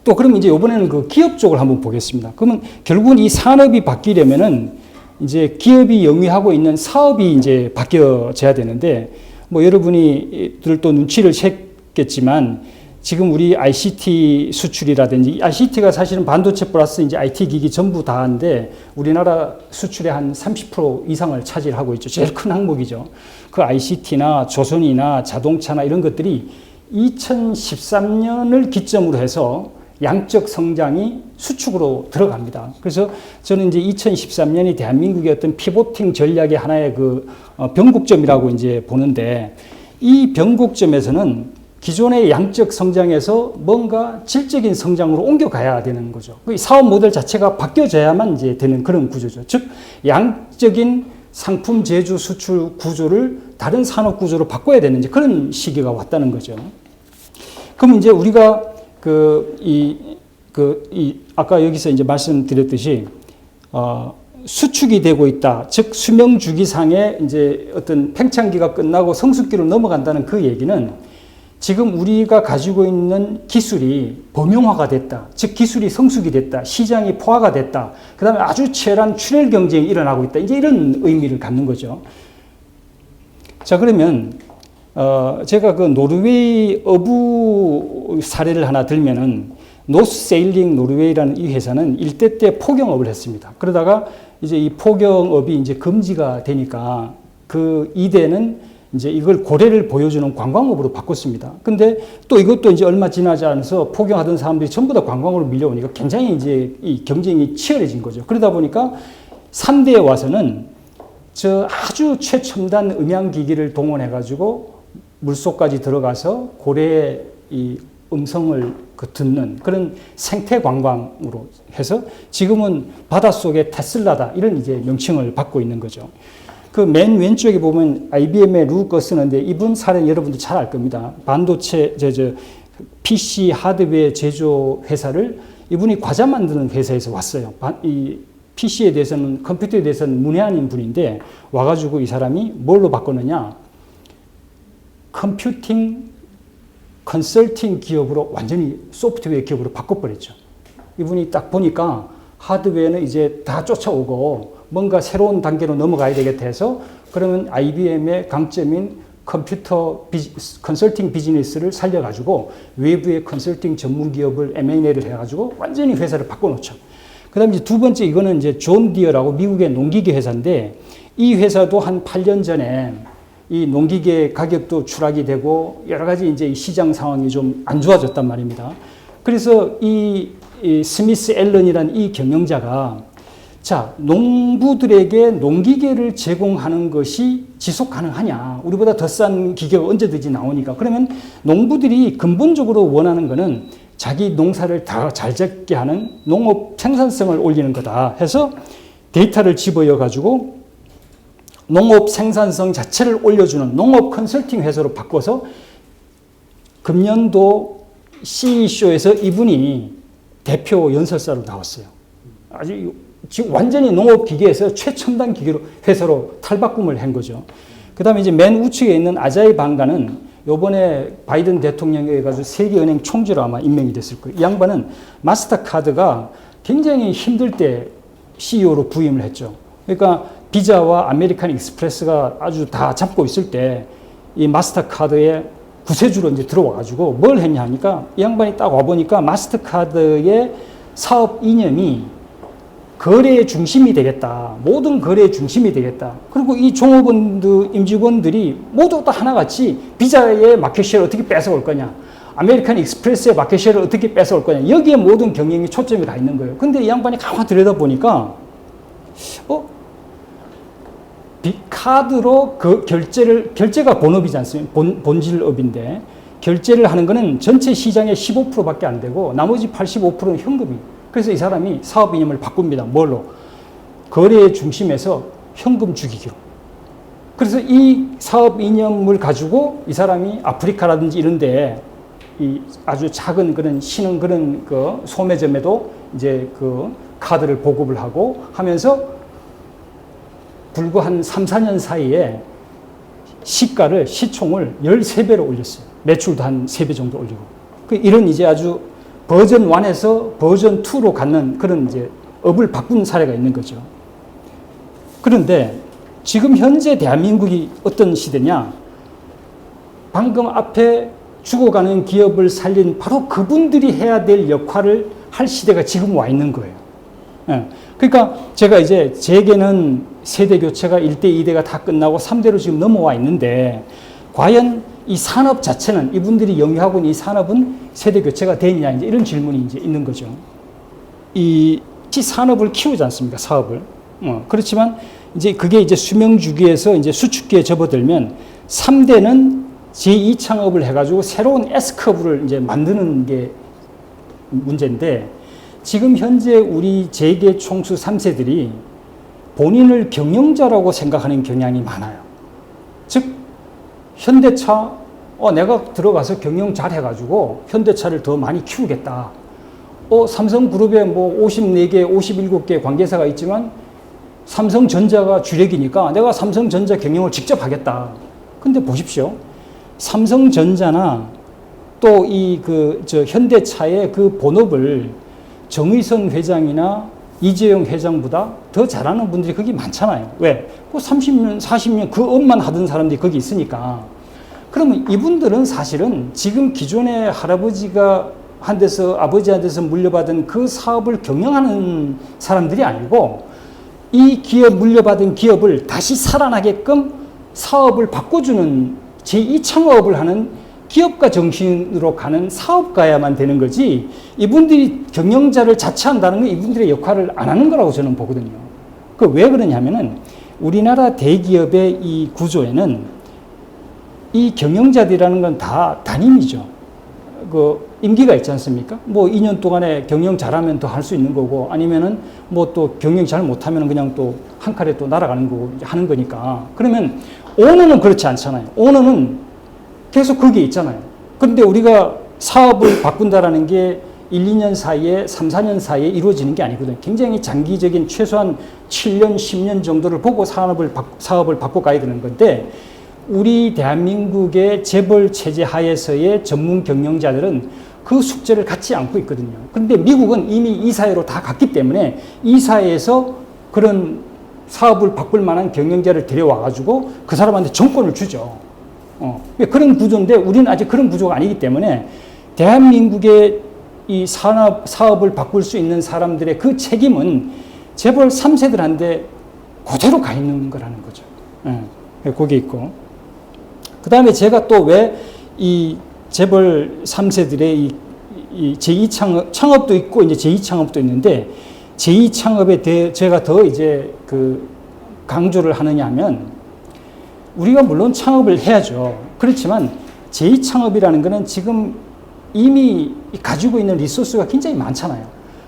Speaker 1: 또 그럼 이제 이번에는 그 기업 쪽을 한번 보겠습니다. 그러면 결국은 이 산업이 바뀌려면은 이제 기업이 영위하고 있는 사업이 이제 바뀌어져야 되는데, 뭐 여러분이들 또 눈치를 챘겠지만 지금 우리 ICT 수출이라든지, ICT가 사실은 반도체 플러스 이제 IT 기기 전부 다인데 우리나라 수출의 한 30% 이상을 차지하고 있죠. 제일 큰 항목이죠. 그 ICT나 조선이나 자동차나 이런 것들이 2013년을 기점으로 해서 양적 성장이 수축으로 들어갑니다. 그래서 저는 이제 2013년이 대한민국의 어떤 피보팅 전략의 하나의 그 변곡점이라고 이제 보는데, 이 변곡점에서는 기존의 양적 성장에서 뭔가 질적인 성장으로 옮겨가야 되는 거죠. 그 사업 모델 자체가 바뀌어져야만 이제 되는 그런 구조죠. 즉, 양적인 상품 제조 수출 구조를 다른 산업 구조로 바꿔야 되는 이제 그런 시기가 왔다는 거죠. 그럼 이제 우리가 아까 여기서 이제 말씀드렸듯이, 수축이 되고 있다. 즉, 수명 주기상의 이제 어떤 팽창기가 끝나고 성숙기로 넘어간다는 그 얘기는 지금 우리가 가지고 있는 기술이 범용화가 됐다. 즉, 기술이 성숙이 됐다. 시장이 포화가 됐다. 그 다음에 아주 치열한 출혈 경쟁이 일어나고 있다. 이제 이런 의미를 갖는 거죠. 자, 그러면 제가 그 노르웨이 어부 사례를 하나 들면은, 노스세일링 노르웨이라는 이 회사는 일대 때 포경업을 했습니다. 그러다가 이제 이 포경업이 이제 금지가 되니까 그 이대는 이제 이걸 고래를 보여주는 관광업으로 바꿨습니다. 근데 또 이것도 이제 얼마 지나지 않아서 포경하던 사람들이 전부 다 관광으로 밀려오니까 굉장히 이제 이 경쟁이 치열해진 거죠. 그러다 보니까 3대에 와서는 저 아주 최첨단 음향기기를 동원해가지고 물속까지 들어가서 고래의 이 음성을 듣는 그런 생태 관광으로 해서 지금은 바닷속의 테슬라다 이런 이제 명칭을 받고 있는 거죠. 그 맨 왼쪽에 보면 IBM의 루거 쓰는데, 이분 사례는 여러분도 잘 알 겁니다. 반도체 PC 하드웨어 제조 회사를 이분이 과자 만드는 회사에서 왔어요. 이 PC에 대해서는, 컴퓨터에 대해서는 문외한인 분인데 와가지고 이 사람이 뭘로 바꿨느냐? 컴퓨팅 컨설팅 기업으로, 완전히 소프트웨어 기업으로 바꿔버렸죠. 이분이 딱 보니까 하드웨어는 이제 다 쫓아오고 뭔가 새로운 단계로 넘어가야 되겠다 해서, 그러면 IBM의 강점인 컨설팅 비즈니스를 살려가지고 외부의 컨설팅 전문 기업을 M&A를 해가지고 완전히 회사를 바꿔놓죠. 그 다음에 두 번째, 이거는 이제 존 디어라고 미국의 농기계 회사인데, 이 회사도 한 8년 전에 이 농기계 가격도 추락이 되고 여러 가지 이제 시장 상황이 좀 안 좋아졌단 말입니다. 그래서 이 스미스 앨런이라는 이 경영자가 자, 농부들에게 농기계를 제공하는 것이 지속 가능하냐? 우리보다 더 싼 기계가 언제든지 나오니까. 그러면 농부들이 근본적으로 원하는 것은 자기 농사를 더 잘 짓게 하는 농업 생산성을 올리는 거다 해서 데이터를 집어여 가지고 농업 생산성 자체를 올려주는 농업 컨설팅 회사로 바꿔서 금년도 CE쇼에서 이분이 대표 연설사로 나왔어요. 아주 지금 완전히 농업기계에서 최첨단 기계로 회사로 탈바꿈을 한 거죠. 그 다음에 이제 맨 우측에 있는 아자이 방가는 요번에 바이든 대통령에 해가지고 세계은행 총재로 아마 임명이 됐을 거예요. 이 양반은 마스터카드가 굉장히 힘들 때 CEO로 부임을 했죠. 그러니까 비자와 아메리칸 익스프레스가 아주 다 잡고 있을 때 이 마스터카드에 구세주로 이제 들어와가지고 뭘 했냐 하니까 이 양반이 딱 와보니까 마스터카드의 사업 이념이 거래의 중심이 되겠다. 모든 거래의 중심이 되겠다. 그리고 이 종업원들, 임직원들이 모두 다 하나같이 비자의 마켓쉐어를 어떻게 뺏어올 거냐. 아메리칸 익스프레스의 마켓쉐어를 어떻게 뺏어올 거냐. 여기에 모든 경영이 초점이 다 있는 거예요. 근데 이 양반이 가만히 들여다보니까, 카드로 그 결제가 본업이지 않습니까? 본질업인데, 결제를 하는 거는 전체 시장의 15%밖에 안 되고, 나머지 85%는 현금이에요. 그래서 이 사람이 사업 이념을 바꿉니다. 뭘로? 거래의 중심에서 현금 주기기로. 그래서 이 사업 이념을 가지고 이 사람이 아프리카라든지 이런 데에 이 아주 작은 그런 쉬는 그런 그 소매점에도 이제 그 카드를 보급을 하고 하면서 불과 한 3, 4년 사이에 시총을 13배로 올렸어요. 매출도 한 3배 정도 올리고. 이런 이제 아주 버전 1에서 버전 2로 갖는 그런 이제 업을 바꾼 사례가 있는 거죠. 그런데 지금 현재 대한민국이 어떤 시대냐? 방금 앞에 죽어가는 기업을 살린 바로 그분들이 해야 될 역할을 할 시대가 지금 와 있는 거예요. 그러니까 제가 이제 제게는 세대 교체가 1대, 2대가 다 끝나고 3대로 지금 넘어와 있는데 과연 이 산업 자체는 이분들이 영위하고 있는 이 산업은 세대 교체가 됐냐 이제 이런 질문이 이제 있는 거죠. 이 산업을 키우지 않습니까? 사업을. 그렇지만 이제 그게 이제 수명 주기에서 이제 수축기에 접어들면 3대는 제2 창업을 해가지고 새로운 S커브를 이제 만드는 게 문제인데 지금 현재 우리 재계 총수 3세들이 본인을 경영자라고 생각하는 경향이 많아요. 즉 현대차, 내가 들어가서 경영 잘 해가지고 현대차를 더 많이 키우겠다. 삼성그룹에 뭐 54개, 57개 관계사가 있지만 삼성전자가 주력이니까 내가 삼성전자 경영을 직접 하겠다. 근데 보십시오. 삼성전자나 또 현대차의 그 본업을 정의선 회장이나 이재용 회장보다 더 잘하는 분들이 거기 많잖아요. 왜? 30년, 40년 그 업만 하던 사람들이 거기 있으니까. 그러면 이분들은 사실은 지금 기존의 할아버지가 아버지한테서 물려받은 그 사업을 경영하는 사람들이 아니고 이 물려받은 기업을 다시 살아나게끔 사업을 바꿔주는 제2 창업을 하는 기업가 정신으로 가는 사업가야만 되는 거지 이분들이 경영자를 자처한다는 건 이분들의 역할을 안 하는 거라고 저는 보거든요. 왜 그러냐면은 우리나라 대기업의 이 구조에는 이 경영자들이라는 건 다 단임이죠. 임기가 있지 않습니까? 2년 동안에 경영 잘하면 더 할 수 있는 거고 아니면은 또 경영 잘 못하면 그냥 또 한 칼에 또 날아가는 거고 하는 거니까. 그러면 오너는 그렇지 않잖아요. 오너는 계속 거기에 있잖아요. 그런데 우리가 사업을 바꾼다라는 게 1, 2년 사이에 3, 4년 사이에 이루어지는 게 아니거든요. 굉장히 장기적인 최소한 7년, 10년 정도를 보고 사업을 바꿔가야 되는 건데 우리 대한민국의 재벌 체제 하에서의 전문 경영자들은 그 숙제를 갖지 않고 있거든요. 그런데 미국은 이미 이 사회로 다 갔기 때문에 이 사회에서 그런 사업을 바꿀 만한 경영자를 데려와가지고 그 사람한테 정권을 주죠. 그런 구조인데 우리는 아직 그런 구조가 아니기 때문에 대한민국의 이 사업을 바꿀 수 있는 사람들의 그 책임은 재벌 3세들한테 그대로 가 있는 거라는 거죠. 거기 있고. 그 다음에 제가 또 왜 이 재벌 3세들의 이 제2 창업도 있고 이제 제2 창업도 있는데 제2창업에 대해 제가 더 이제 강조를 하느냐 하면, 우리가 물론 창업을 해야죠. 그렇지만 제2창업이라는 것은 지금 이미 가지고 있는 리소스가 굉장히 많잖아요.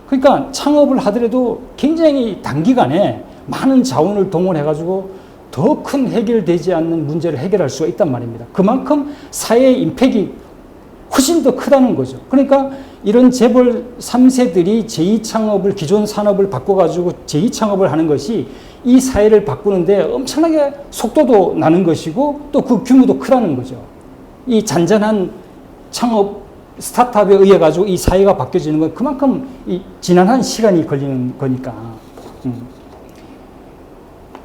Speaker 1: 그러니까 창업을 하더라도 굉장히 단기간에 많은 자원을 동원해가지고 더 큰 해결되지 않는 문제를 해결할 수가 있단 말입니다. 그만큼 사회의 임팩이 훨씬 더 크다는 거죠. 그러니까 이런 재벌 3세들이 제2창업을, 기존 산업을 바꿔가지고 제2창업을 하는 것이 이 사회를 바꾸는데 엄청나게 속도도 나는 것이고 또 그 규모도 크다는 거죠. 이 잔잔한 창업 스타트업에 의해 가지고 이 사회가 바뀌어지는 건 그만큼 이 지난한 시간이 걸리는 거니까.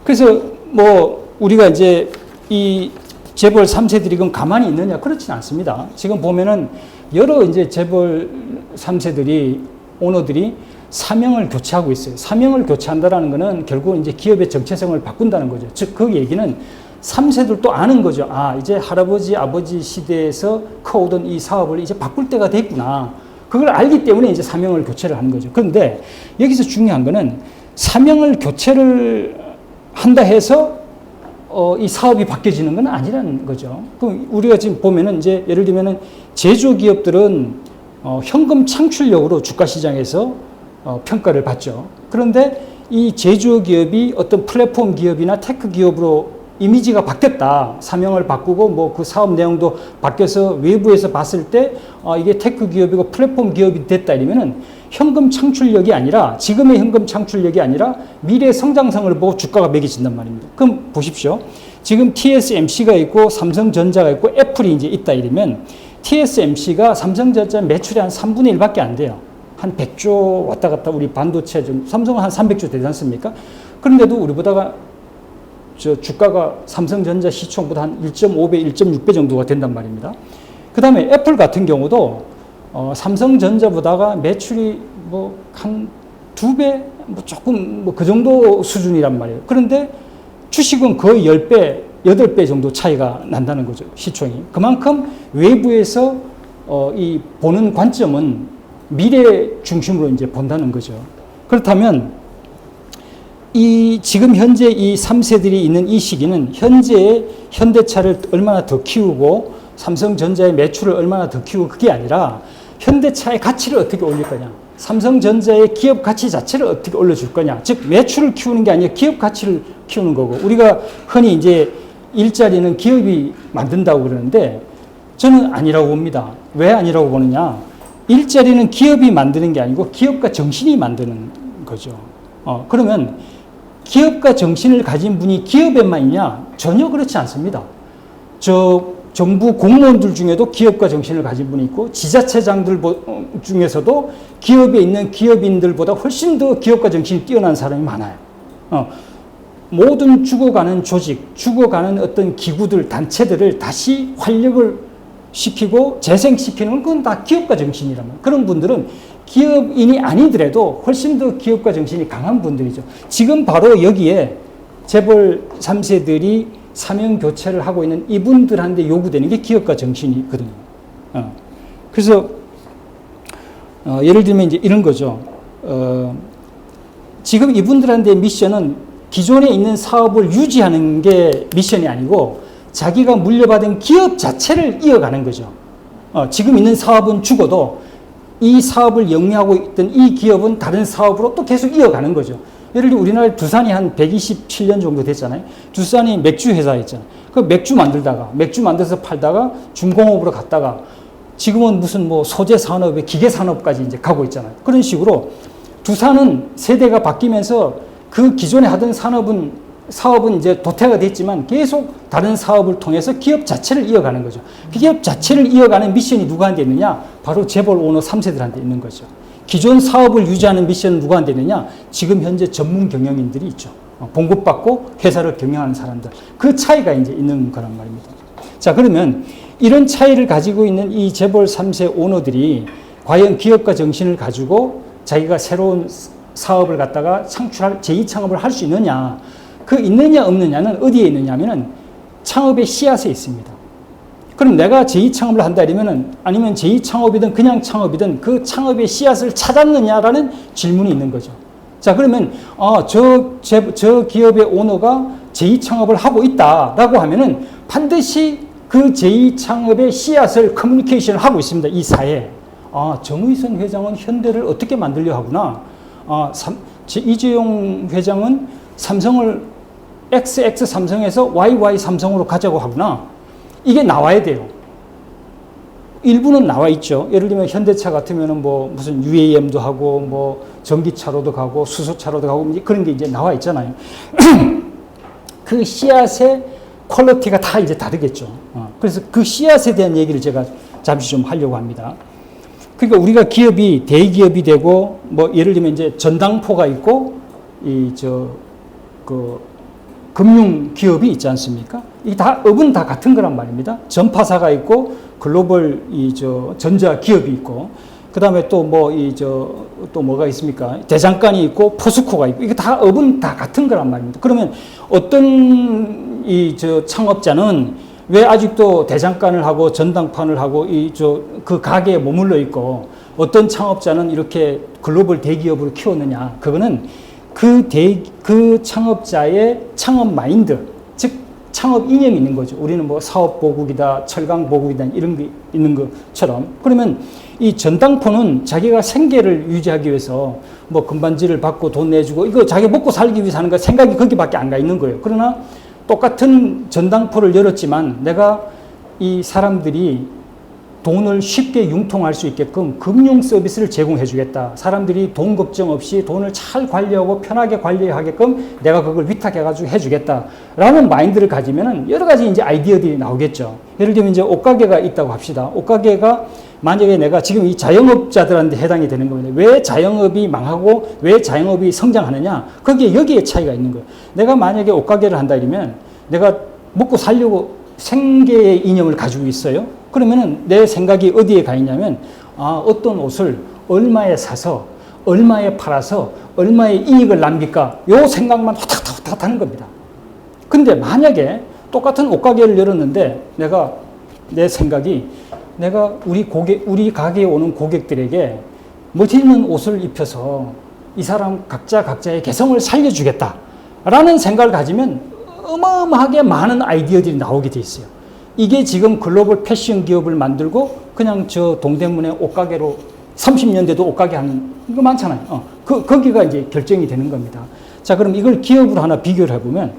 Speaker 1: 그래서 뭐 우리가 이제 이 재벌 3세들이 그럼 가만히 있느냐? 그렇지는 않습니다. 지금 보면은 여러 이제 재벌 3세들이, 오너들이 사명을 교체하고 있어요. 사명을 교체한다라는 거는 결국 이제 기업의 정체성을 바꾼다는 거죠. 즉, 그 얘기는 3세들도 아는 거죠. 아, 이제 할아버지, 아버지 시대에서 커오던 이 사업을 이제 바꿀 때가 됐구나. 그걸 알기 때문에 이제 사명을 교체를 하는 거죠. 그런데 여기서 중요한 거는 사명을 교체를 한다 해서 이 사업이 바뀌어지는 건 아니라는 거죠. 그럼 우리가 지금 보면은 이제 예를 들면은 제조기업들은 현금 창출력으로 주가시장에서 평가를 받죠. 그런데 이 제조기업이 어떤 플랫폼 기업이나 테크 기업으로 이미지가 바뀌었다. 사명을 바꾸고 뭐 그 사업 내용도 바뀌어서 외부에서 봤을 때 이게 테크 기업이고 플랫폼 기업이 됐다 이러면은 현금 창출력이 아니라, 지금의 현금 창출력이 아니라 미래 성장성을 보고 주가가 매겨진단 말입니다. 그럼 보십시오. 지금 TSMC가 있고 삼성전자가 있고 애플이 이제 있다 이러면 TSMC가 삼성전자 매출이 한 3분의 1밖에 안 돼요. 한 100조 왔다 갔다 우리 반도체 좀, 삼성은 한 300조 되지 않습니까? 그런데도 우리보다가 주가가 삼성전자 시총보다 한 1.5배, 1.6배 정도가 된단 말입니다. 그 다음에 애플 같은 경우도 삼성전자보다가 매출이 뭐 한 2배, 뭐 조금 뭐 그 정도 수준이란 말이에요. 그런데 주식은 거의 10배, 8배 정도 차이가 난다는 거죠. 시총이. 그만큼 외부에서 이 보는 관점은 미래 중심으로 이제 본다는 거죠. 그렇다면 지금 현재 이 3세들이 있는 이 시기는 현재의 현대차를 얼마나 더 키우고 삼성전자의 매출을 얼마나 더 키우고, 그게 아니라 현대차의 가치를 어떻게 올릴 거냐, 삼성전자의 기업 가치 자체를 어떻게 올려줄 거냐, 즉 매출을 키우는 게 아니라 기업 가치를 키우는 거고, 우리가 흔히 이제 일자리는 기업이 만든다고 그러는데 저는 아니라고 봅니다. 왜 아니라고 보느냐, 일자리는 기업이 만드는 게 아니고 기업가 정신이 만드는 거죠. 그러면 기업가 정신을 가진 분이 기업에만 있냐? 전혀 그렇지 않습니다. 정부 공무원들 중에도 기업가 정신을 가진 분이 있고, 지자체장들 중에서도 기업에 있는 기업인들보다 훨씬 더 기업가 정신이 뛰어난 사람이 많아요. 모든 죽어가는 조직, 죽어가는 어떤 기구들, 단체들을 다시 활력을 시키고 재생시키는 건 그건 다 기업가 정신이란 말이에요. 그런 분들은 기업인이 아니더라도 훨씬 더 기업가 정신이 강한 분들이죠. 지금 바로 여기에 재벌 3세들이 사명 교체를 하고 있는 이분들한테 요구되는 게 기업가 정신이거든요. 그래서 예를 들면 이제 이런 거죠. 지금 이분들한테 미션은 기존에 있는 사업을 유지하는 게 미션이 아니고 자기가 물려받은 기업 자체를 이어가는 거죠. 지금 있는 사업은 죽어도 이 사업을 영위하고 있던 이 기업은 다른 사업으로 또 계속 이어가는 거죠. 예를 들어 우리나라 두산이 한 127년 정도 됐잖아요. 두산이 맥주 회사였잖아요. 그 맥주 만들어서 팔다가 중공업으로 갔다가 지금은 무슨 뭐 소재 산업에 기계 산업까지 이제 가고 있잖아요. 그런 식으로 두산은 세대가 바뀌면서 그 기존에 하던 사업은 이제 도태가 됐지만 계속 다른 사업을 통해서 기업 자체를 이어가는 거죠. 기업 자체를 이어가는 미션이 누구한테 있느냐? 바로 재벌 오너 3세들한테 있는 거죠. 기존 사업을 유지하는 미션은 누구한테 있느냐? 지금 현재 전문 경영인들이 있죠. 봉급받고 회사를 경영하는 사람들. 그 차이가 이제 있는 거란 말입니다. 자, 그러면 이런 차이를 가지고 있는 이 재벌 3세 오너들이 과연 기업가 정신을 가지고 자기가 새로운 사업을 갖다가 창출할 제2창업을 할 수 있느냐? 그 있느냐 없느냐는 어디에 있느냐면은 창업의 씨앗에 있습니다. 그럼 내가 제2창업을 한다 이러면은 아니면 제2창업이든 그냥 창업이든 그 창업의 씨앗을 찾았느냐라는 질문이 있는 거죠. 자, 그러면, 저 기업의 오너가 제2창업을 하고 있다라고 하면은 반드시 그 제2창업의 씨앗을 커뮤니케이션을 하고 있습니다. 이 사회에. 정의선 회장은 현대를 어떻게 만들려 하구나. 이재용 회장은 삼성을 XX 삼성에서 YY 삼성으로 가자고 하구나. 이게 나와야 돼요. 일부는 나와 있죠. 예를 들면 현대차 같으면은 뭐 무슨 UAM도 하고 뭐 전기차로도 가고 수소차로도 가고 그런 게 이제 나와 있잖아요. 그 씨앗의 퀄리티가 다 이제 다르겠죠. 그래서 그 씨앗에 대한 얘기를 제가 잠시 좀 하려고 합니다. 그러니까 우리가 기업이 대기업이 되고 뭐 예를 들면 이제 전당포가 있고 금융 기업이 있지 않습니까? 이 다 업은 다 같은 거란 말입니다. 전파사가 있고 글로벌 전자 기업이 있고 그다음에 또 뭐가 있습니까? 대장간이 있고 포스코가 있고 이게 다 업은 다 같은 거란 말입니다. 그러면 어떤 창업자는 왜 아직도 대장간을 하고 전당판을 하고 그 가게에 머물러 있고 어떤 창업자는 이렇게 글로벌 대기업으로 키웠느냐? 그거는 그 창업자의 창업 마인드, 즉 창업 이념이 있는 거죠. 우리는 뭐 사업 보국이다, 철강 보국이다 이런 게 있는 것처럼. 그러면 이 전당포는 자기가 생계를 유지하기 위해서 뭐 금반지를 받고 돈 내주고 이거 자기 먹고 살기 위해서 하는 거 생각이 거기밖에 안 가 있는 거예요. 그러나 똑같은 전당포를 열었지만 내가 이 사람들이 돈을 쉽게 융통할 수 있게끔 금융 서비스를 제공해 주겠다. 사람들이 돈 걱정 없이 돈을 잘 관리하고 편하게 관리하게끔 내가 그걸 위탁해가지고 해주겠다. 라는 마인드를 가지면은 여러 가지 이제 아이디어들이 나오겠죠. 예를 들면 이제 옷가게가 있다고 합시다. 옷가게가 만약에 내가 지금 이 자영업자들한테 해당이 되는 겁니다. 왜 자영업이 망하고 왜 자영업이 성장하느냐? 여기에 차이가 있는 거예요. 내가 만약에 옷가게를 한다 이러면 내가 먹고 살려고 생계의 이념을 가지고 있어요. 그러면은 내 생각이 어디에 가 있냐면 어떤 옷을 얼마에 사서 얼마에 팔아서 얼마의 이익을 남길까 요 생각만 후딱후딱 하는 겁니다. 근데 만약에 똑같은 옷가게를 열었는데 내 생각이 내가 우리 가게에 오는 고객들에게 멋있는 옷을 입혀서 이 사람 각자의 개성을 살려주겠다 라는 생각을 가지면 어마어마하게 많은 아이디어들이 나오게 돼 있어요. 이게 지금 글로벌 패션 기업을 만들고 그냥 저 동대문에 옷가게로 30년 돼도 옷가게 하는 거 많잖아요. 거기가 이제 결정이 되는 겁니다. 자, 그럼 이걸 기업으로 하나 비교를 해보면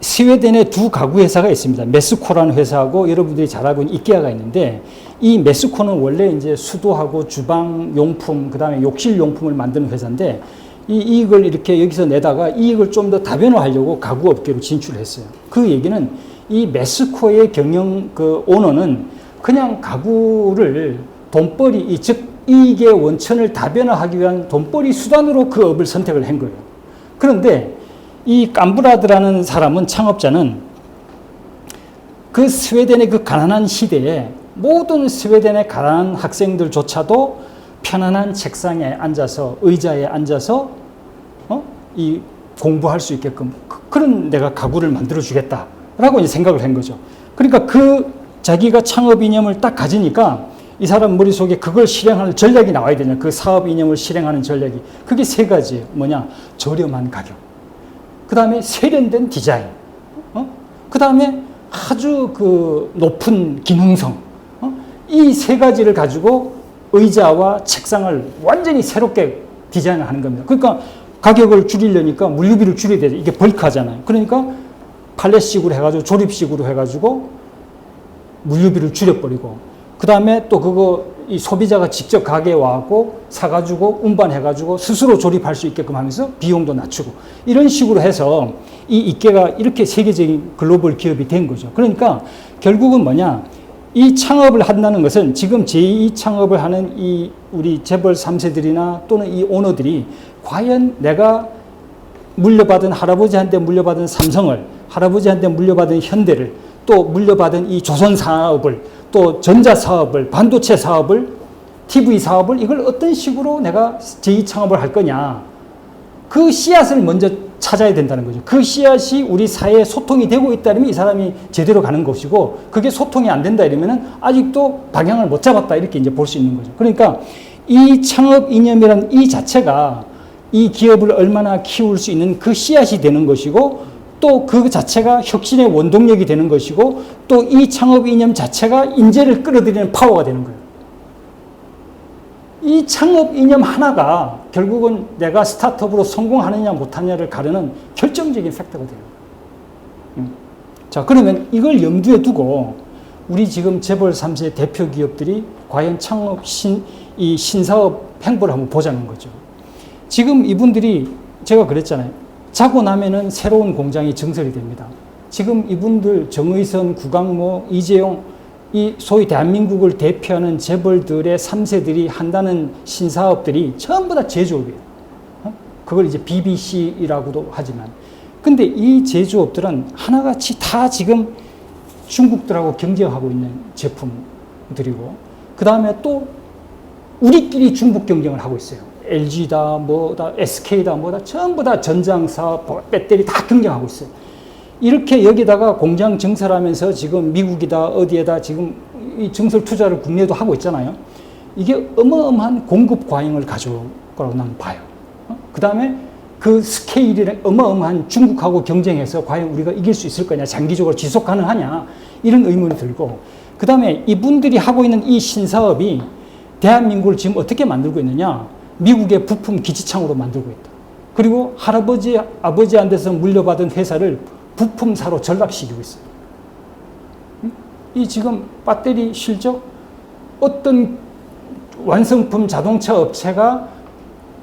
Speaker 1: 스웨덴에 두 가구 회사가 있습니다. 메스코라는 회사하고 여러분들이 잘 알고 있는 이케아가 있는데 이 메스코는 원래 이제 수도하고 주방 용품 그다음에 욕실 용품을 만드는 회사인데 이 이익을 이렇게 여기서 내다가 이익을 좀 더 다변화하려고 가구 업계로 진출했어요. 그 얘기는 이 메스코의 경영 오너는 그냥 가구를 돈벌이 즉 이익의 원천을 다변화하기 위한 돈벌이 수단으로 그 업을 선택을 한 거예요. 그런데 이 깜브라드라는 사람은 창업자는 그 스웨덴의 그 가난한 시대에 모든 스웨덴의 가난한 학생들조차도 편안한 책상에 앉아서 의자에 앉아서 이 공부할 수 있게끔 그런 내가 가구를 만들어 주겠다라고 이제 생각을 한 거죠. 그러니까 자기가 창업 이념을 딱 가지니까 이 사람 머릿속에 그걸 실행하는 전략이 나와야 되냐. 그 사업 이념을 실행하는 전략이. 그게 세 가지예요. 뭐냐? 저렴한 가격. 그 다음에 세련된 디자인. 그 다음에 아주 높은 기능성. 이 세 가지를 가지고 의자와 책상을 완전히 새롭게 디자인을 하는 겁니다. 그러니까 가격을 줄이려니까 물류비를 줄여야 되죠. 이게 벌크하잖아요. 그러니까 팔렛식으로 해가지고 조립식으로 해가지고 물류비를 줄여버리고 그 다음에 또 이 소비자가 직접 가게에 와갖고 사가지고 운반해가지고 스스로 조립할 수 있게끔 하면서 비용도 낮추고 이런 식으로 해서 이 이케가 이렇게 세계적인 글로벌 기업이 된 거죠. 그러니까 결국은 뭐냐? 이 창업을 한다는 것은 지금 제2 창업을 하는 이 우리 재벌 3세들이나 또는 이 오너들이 과연 내가 물려받은 할아버지한테 물려받은 삼성을 할아버지한테 물려받은 현대를 또 물려받은 이 조선 사업을 또 전자 사업을 반도체 사업을 TV 사업을 이걸 어떤 식으로 내가 제2 창업을 할 거냐 그 씨앗을 먼저 찾아야 된다는 거죠. 그 씨앗이 우리 사회에 소통이 되고 있다면 이 사람이 제대로 가는 것이고 그게 소통이 안 된다 이러면은 아직도 방향을 못 잡았다 이렇게 이제 볼 수 있는 거죠. 그러니까 이 창업 이념이란 이 자체가 이 기업을 얼마나 키울 수 있는 그 씨앗이 되는 것이고, 또 그 자체가 혁신의 원동력이 되는 것이고, 또 이 창업 이념 자체가 인재를 끌어들이는 파워가 되는 거예요. 이 창업 이념 하나가 결국은 내가 스타트업으로 성공하느냐 못하느냐를 가르는 결정적인 팩터가 되는 거예요. 자, 그러면 이걸 염두에 두고 우리 지금 재벌 3세 대표 기업들이 과연 창업 이 신사업 행보를 한번 보자는 거죠. 지금 이분들이 제가 그랬잖아요. 자고 나면은 새로운 공장이 증설이 됩니다. 지금 이분들 정의선, 구강모, 이재용, 이 소위 대한민국을 대표하는 재벌들의 3세들이 한다는 신사업들이 전부 다 제조업이에요. 그걸 이제 BBC라고도 하지만. 근데 이 제조업들은 하나같이 다 지금 중국들하고 경쟁하고 있는 제품들이고, 그 다음에 또 우리끼리 중국 경쟁을 하고 있어요. LG다, 뭐다, SK다, 뭐다, 전부 다 전장사, 배터리 다 경쟁하고 있어요. 이렇게 여기다가 공장 증설하면서 지금 미국이다, 어디에다 지금 이 증설 투자를 국내도 하고 있잖아요. 이게 어마어마한 공급 과잉을 가져올 거라고 나는 봐요. 그 다음에 그 스케일이 어마어마한 중국하고 경쟁해서 과연 우리가 이길 수 있을 거냐, 장기적으로 지속 가능하냐, 이런 의문이 들고, 그 다음에 이분들이 하고 있는 이 신사업이 대한민국을 지금 어떻게 만들고 있느냐, 미국의 부품 기지창으로 만들고 있다. 그리고 할아버지, 아버지한테서 물려받은 회사를 부품사로 전락시키고 있어요. 이 지금 배터리 실적, 어떤 완성품 자동차 업체가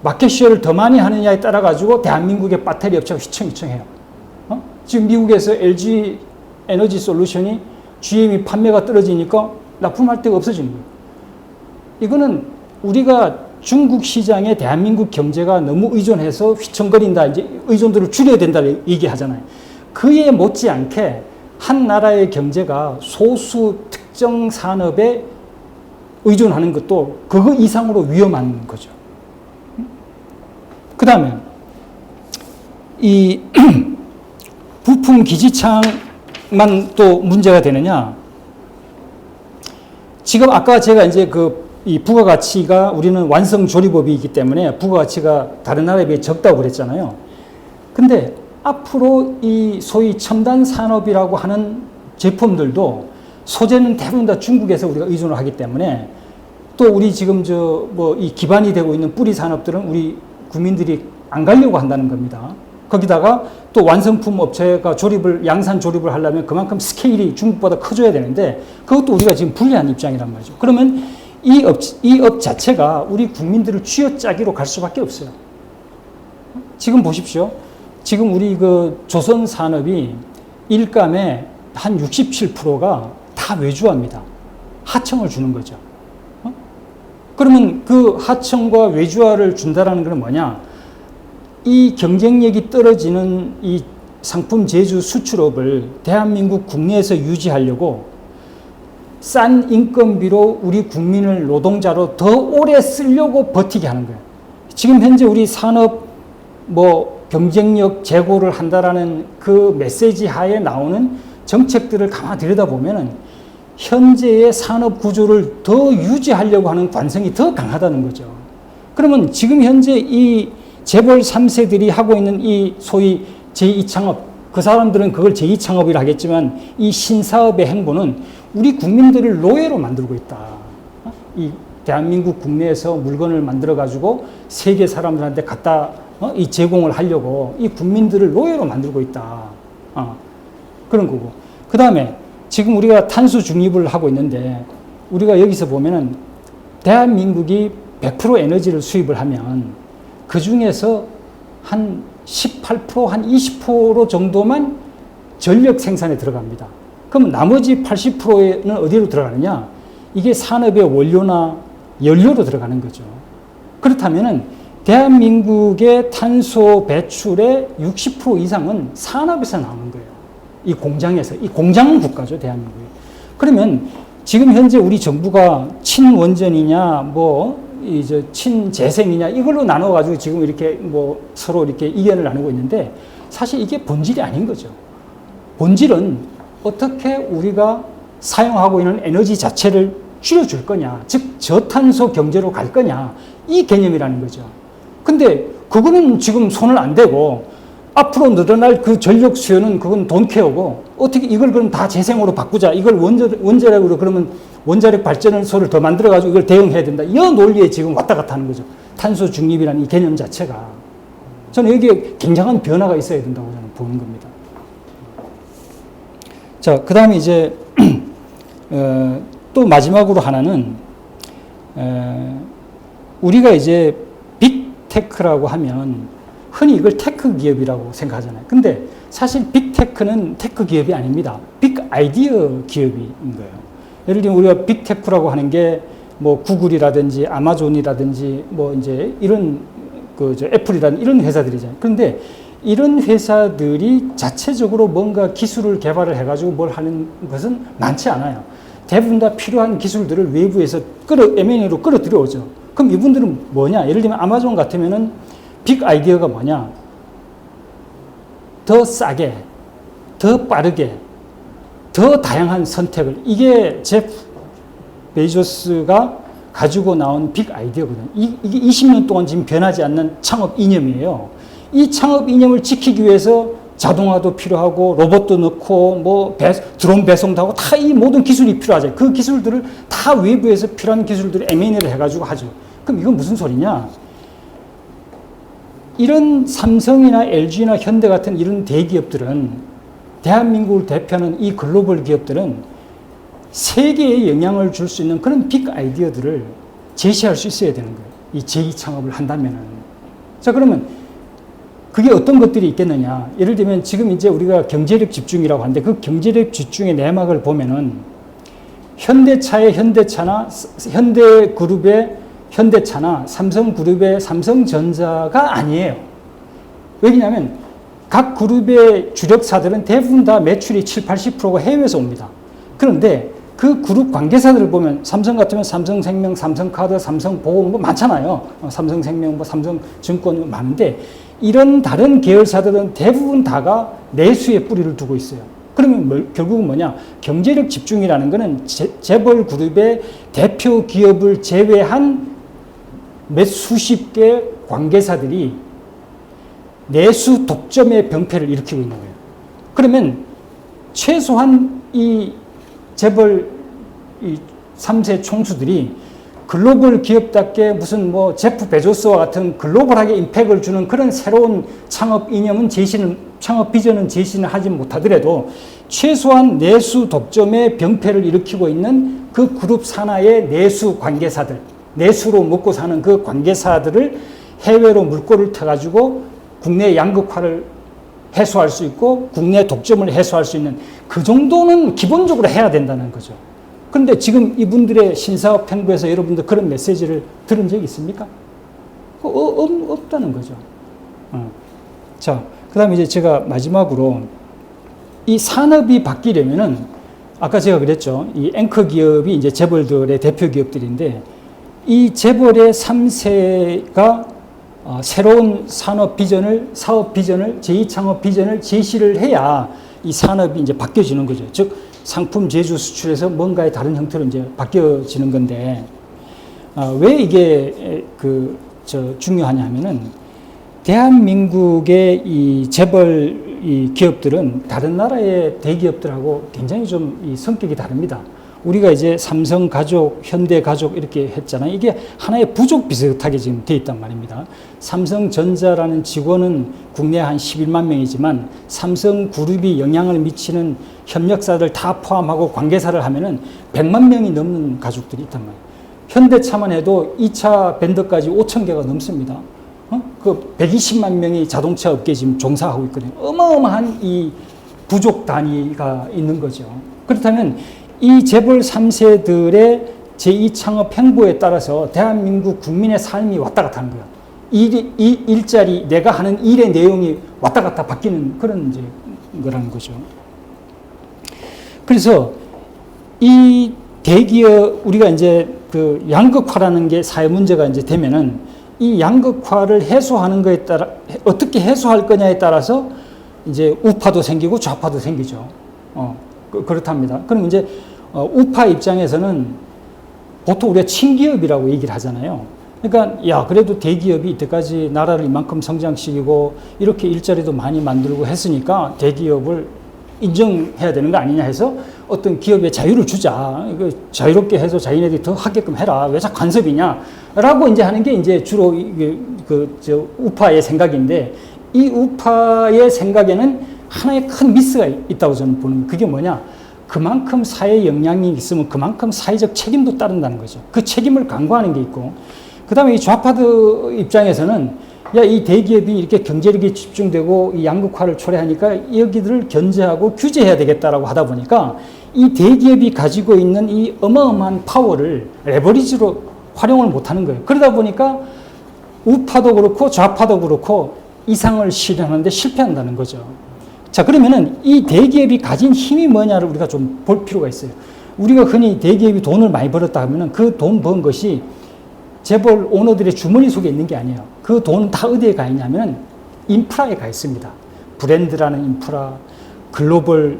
Speaker 1: 마켓쉐어를 더 많이 하느냐에 따라 가지고 대한민국의 배터리 업체가 휘청휘청해요. 지금 미국에서 LG 에너지 솔루션이 GM이 판매가 떨어지니까 납품할 데가 없어지는 거예요. 이거는 우리가 중국 시장에 대한민국 경제가 너무 의존해서 휘청거린다, 이제 의존도를 줄여야 된다 얘기하잖아요. 그에 못지않게 한 나라의 경제가 소수 특정 산업에 의존하는 것도 그거 이상으로 위험한 거죠. 그 다음에 이 부품 기지창만 또 문제가 되느냐? 지금 아까 제가 이제 이 부가가치가 우리는 완성 조립업이기 때문에 부가가치가 다른 나라에 비해 적다고 그랬잖아요. 근데 앞으로 이 소위 첨단 산업이라고 하는 제품들도 소재는 대부분 다 중국에서 우리가 의존을 하기 때문에, 또 우리 지금 이 기반이 되고 있는 뿌리 산업들은 우리 국민들이 안 가려고 한다는 겁니다. 거기다가 또 완성품 업체가 양산 조립을 하려면 그만큼 스케일이 중국보다 커져야 되는데, 그것도 우리가 지금 불리한 입장이란 말이죠. 그러면 이 업 자체가 우리 국민들을 쥐어짜기로 갈 수밖에 없어요. 지금 보십시오. 지금 우리 조선 산업이 일감의 한 67%가 다 외주화입니다. 하청을 주는 거죠. 그러면 그 하청과 외주화를 준다라는 건 뭐냐? 이 경쟁력이 떨어지는 이 상품 제조 수출업을 대한민국 국내에서 유지하려고 싼 인건비로 우리 국민을 노동자로 더 오래 쓰려고 버티게 하는 거예요. 지금 현재 우리 산업 경쟁력 제고를 한다라는 그 메시지 하에 나오는 정책들을 가만히 들여다보면은 현재의 산업 구조를 더 유지하려고 하는 관성이 더 강하다는 거죠. 그러면 지금 현재 이 재벌 3세들이 하고 있는 이 소위 제2창업, 그 사람들은 그걸 제2창업이라 하겠지만 이 신사업의 행보는 우리 국민들을 노예로 만들고 있다. 이 대한민국 국내에서 물건을 만들어 가지고 세계 사람들한테 갖다 이 제공을 하려고 이 국민들을 노예로 만들고 있다. 그런 거고. 그 다음에 지금 우리가 탄소 중립을 하고 있는데, 우리가 여기서 보면은 대한민국이 100% 에너지를 수입을 하면 그 중에서 한 18%, 한 20% 정도만 전력 생산에 들어갑니다. 그럼 나머지 80%는 어디로 들어가느냐? 이게 산업의 원료나 연료로 들어가는 거죠. 그렇다면은 대한민국의 탄소 배출의 60% 이상은 산업에서 나오는 거예요. 이 공장에서. 이 공장 국가죠, 대한민국이. 그러면 지금 현재 우리 정부가 친원전이냐, 친재생이냐, 이걸로 나눠가지고 지금 이렇게 서로 이렇게 의견을 나누고 있는데, 사실 이게 본질이 아닌 거죠. 본질은 어떻게 우리가 사용하고 있는 에너지 자체를 줄여줄 거냐, 즉 저탄소 경제로 갈 거냐, 이 개념이라는 거죠. 근데 그거는 지금 손을 안 대고 앞으로 늘어날 그 전력 수요는 그건 돈 케어고 어떻게 이걸 그럼 다 재생으로 바꾸자, 이걸 원자력으로 그러면 원자력 발전소를 더 만들어가지고 이걸 대응해야 된다, 이 논리에 지금 왔다 갔다 하는 거죠. 탄소 중립이라는 이 개념 자체가. 저는 여기에 굉장한 변화가 있어야 된다고 저는 보는 겁니다. 자, 그 다음에 이제 또 마지막으로 하나는 우리가 이제 빅테크라고 하면 흔히 이걸 테크 기업이라고 생각하잖아요. 근데 사실 빅테크는 테크 기업이 아닙니다. 빅 아이디어 기업인 거예요. 예를 들면 우리가 빅테크라고 하는 게 뭐 구글이라든지 아마존이라든지 뭐 이제 이런 애플이라는 이런 회사들이잖아요. 그런데 이런 회사들이 자체적으로 뭔가 기술을 개발을 해가지고 뭘 하는 것은 많지 않아요. 대부분 다 필요한 기술들을 외부에서 M&A로 끌어들여오죠. 그럼 이분들은 뭐냐? 예를 들면 아마존 같으면은 빅 아이디어가 뭐냐? 더 싸게, 더 빠르게, 더 다양한 선택을. 이게 제프 베이조스가 가지고 나온 빅 아이디어거든요. 이게 20년 동안 지금 변하지 않는 창업 이념이에요. 이 창업 이념을 지키기 위해서 자동화도 필요하고 로봇도 넣고 뭐 드론 배송도 하고 다 이 모든 기술이 필요하죠. 그 기술들을 다 외부에서 필요한 기술들을 M&A를 해가지고 하죠. 그럼 이건 무슨 소리냐? 이런 삼성이나 LG나 현대 같은 이런 대기업들은, 대한민국을 대표하는 이 글로벌 기업들은 세계에 영향을 줄 수 있는 그런 빅 아이디어들을 제시할 수 있어야 되는 거예요. 이 제2창업을 한다면은. 자, 그러면 그게 어떤 것들이 있겠느냐. 예를 들면 지금 이제 우리가 경제력 집중이라고 하는데 그 경제력 집중의 내막을 보면은 현대차의 현대차나 현대그룹의 현대차나 삼성그룹의 삼성전자가 아니에요. 왜냐하면 각 그룹의 주력사들은 대부분 다 매출이 70, 80%가 해외에서 옵니다. 그런데 그 그룹 관계사들을 보면 삼성 같으면 삼성생명, 삼성카드, 삼성보험 뭐 많잖아요. 삼성생명, 뭐 삼성증권 많은데 이런 다른 계열사들은 대부분 다가 내수에 뿌리를 두고 있어요. 그러면 결국은 뭐냐? 경제력 집중이라는 것은 재벌 그룹의 대표 기업을 제외한 몇 수십 개 관계사들이 내수 독점의 병폐를 일으키고 있는 거예요. 그러면 최소한 이 재벌 이 3세 총수들이 글로벌 기업답게 무슨 뭐 제프 베조스와 같은 글로벌하게 임팩트를 주는 그런 새로운 창업 이념은 창업 비전은 제시는 하지 못하더라도 최소한 내수 독점의 병폐를 일으키고 있는 그 그룹 산하의 내수 관계사들, 내수로 먹고 사는 그 관계사들을 해외로 물꼬를 터가지고 국내 양극화를 해소할 수 있고 국내 독점을 해소할 수 있는 그 정도는 기본적으로 해야 된다는 거죠. 그런데 지금 이분들의 신사업 행보에서 여러분들 그런 메시지를 들은 적이 있습니까? 없다는 거죠. 자, 그 다음에 이제 제가 마지막으로 이 산업이 바뀌려면은 아까 제가 그랬죠. 이 앵커 기업이 이제 재벌들의 대표 기업들인데 이 재벌의 3세가 새로운 산업 비전을, 사업 비전을, 제2창업 비전을 제시를 해야 이 산업이 이제 바뀌어지는 거죠. 즉, 상품 제조 수출에서 뭔가의 다른 형태로 이제 바뀌어지는 건데, 왜 이게 중요하냐 하면은, 대한민국의 이 재벌 이 기업들은 다른 나라의 대기업들하고 굉장히 좀 이 성격이 다릅니다. 우리가 이제 삼성 가족, 현대 가족 이렇게 했잖아요. 이게 하나의 부족 비슷하게 지금 돼 있단 말입니다. 삼성전자라는 직원은 국내에 한 11만 명이지만 삼성그룹이 영향을 미치는 협력사들 다 포함하고 관계사를 하면은 100만 명이 넘는 가족들이 있단 말이에요. 현대차만 해도 2차 벤더까지 5천 개가 넘습니다. 그 120만 명이 자동차 업계에 지금 종사하고 있거든요. 어마어마한 이 부족 단위가 있는 거죠. 그렇다면 이 재벌 3세들의 제2창업 행보에 따라서 대한민국 국민의 삶이 왔다 갔다 하는 거예요. 일자리, 내가 하는 일의 내용이 왔다 갔다 바뀌는 그런 이제 거라는 거죠. 그래서 이 대기업, 우리가 이제 그 양극화라는 게 사회 문제가 이제 되면은 이 양극화를 해소하는 것에 따라, 어떻게 해소할 거냐에 따라서 이제 우파도 생기고 좌파도 생기죠. 그렇답니다. 그럼 이제 우파 입장에서는 보통 우리가 친기업이라고 얘기를 하잖아요. 그러니까 야 그래도 대기업이 이때까지 나라를 이만큼 성장시키고 이렇게 일자리도 많이 만들고 했으니까 대기업을 인정해야 되는 거 아니냐 해서 어떤 기업에 자유를 주자. 자유롭게 해서 자기네들이 더 하게끔 해라. 왜 자꾸 간섭이냐? 라고 이제 하는 게 이제 주로 우파의 생각인데 이 우파의 생각에는 하나의 큰 미스가 있다고 저는 보는 거예요. 그게 뭐냐? 그만큼 사회 영향이 있으면 그만큼 사회적 책임도 따른다는 거죠. 그 책임을 강구하는 게 있고 그 다음에 이 좌파들 입장에서는 야, 이 대기업이 이렇게 경제력이 집중되고 이 양극화를 초래하니까 여기들을 견제하고 규제해야 되겠다라고 하다 보니까 이 대기업이 가지고 있는 이 어마어마한 파워를 레버리지로 활용을 못하는 거예요. 그러다 보니까 우파도 그렇고 좌파도 그렇고 이상을 실현하는데 실패한다는 거죠. 자, 그러면은 이 대기업이 가진 힘이 뭐냐를 우리가 좀 볼 필요가 있어요. 우리가 흔히 대기업이 돈을 많이 벌었다 하면은 그 돈 번 것이 재벌 오너들의 주머니 속에 있는 게 아니에요. 그 돈은 다 어디에 가 있냐면 인프라에 가 있습니다. 브랜드라는 인프라, 글로벌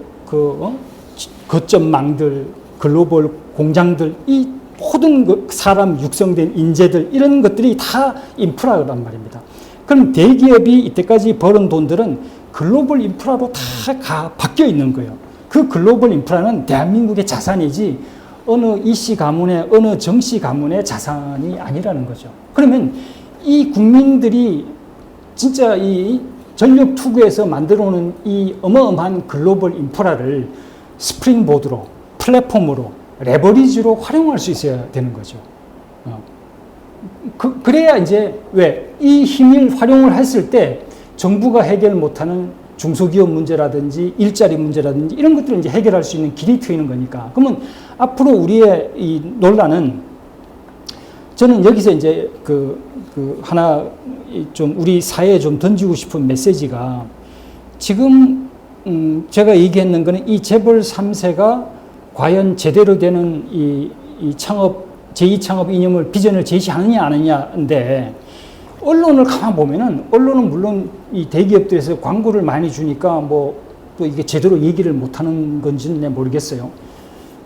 Speaker 1: 거점망들, 글로벌 공장들, 이 모든 사람 육성된 인재들 이런 것들이 다 인프라란 말입니다. 그럼 대기업이 이때까지 벌은 돈들은 글로벌 인프라로 다 바뀌어 있는 거예요. 그 글로벌 인프라는 대한민국의 자산이지 어느 이씨 가문의 어느 정씨 가문의 자산이 아니라는 거죠. 그러면 이 국민들이 진짜 이 전력 투구에서 만들어 놓은 이 어마어마한 글로벌 인프라를 스프링보드로 플랫폼으로 레버리지로 활용할 수 있어야 되는 거죠. 그래야 이제 왜 이 힘을 활용을 했을 때 정부가 해결 못하는 중소기업 문제라든지 일자리 문제라든지 이런 것들을 이제 해결할 수 있는 길이 트이는 거니까. 그러면 앞으로 우리의 이 논란은 저는 여기서 이제 하나 좀 우리 사회에 좀 던지고 싶은 메시지가 지금 제가 얘기했는 거는 이 재벌 3세가 과연 제대로 되는 이 창업 제2창업 이념을 비전을 제시하느냐 안 하느냐인데 언론을 가만 보면은 언론은 물론 이 대기업들에서 광고를 많이 주니까 뭐 또 이게 제대로 얘기를 못하는 건지는 모르겠어요.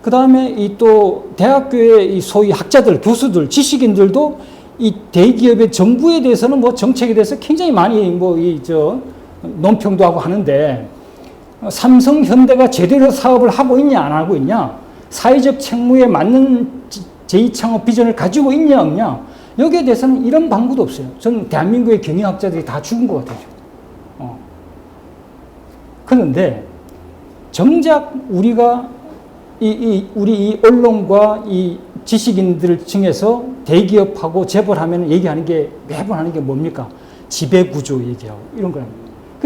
Speaker 1: 그 다음에 이 또 대학교의 이 소위 학자들, 교수들, 지식인들도 이 대기업의 정부에 대해서는 뭐 정책에 대해서 굉장히 많이 논평도 하고 하는데 삼성, 현대가 제대로 사업을 하고 있냐 안 하고 있냐, 사회적 책무에 맞는 제2창업 비전을 가지고 있냐 없냐, 여기에 대해서는 이런 방구도 없어요. 저는 대한민국의 경영학자들이 다 죽은 것 같아요. 그런데 정작 우리가 우리 이 언론과 이 지식인들 중에서 대기업하고 재벌하면 얘기하는 게 매번 하는 게 뭡니까? 지배구조 얘기하고 이런 거예요.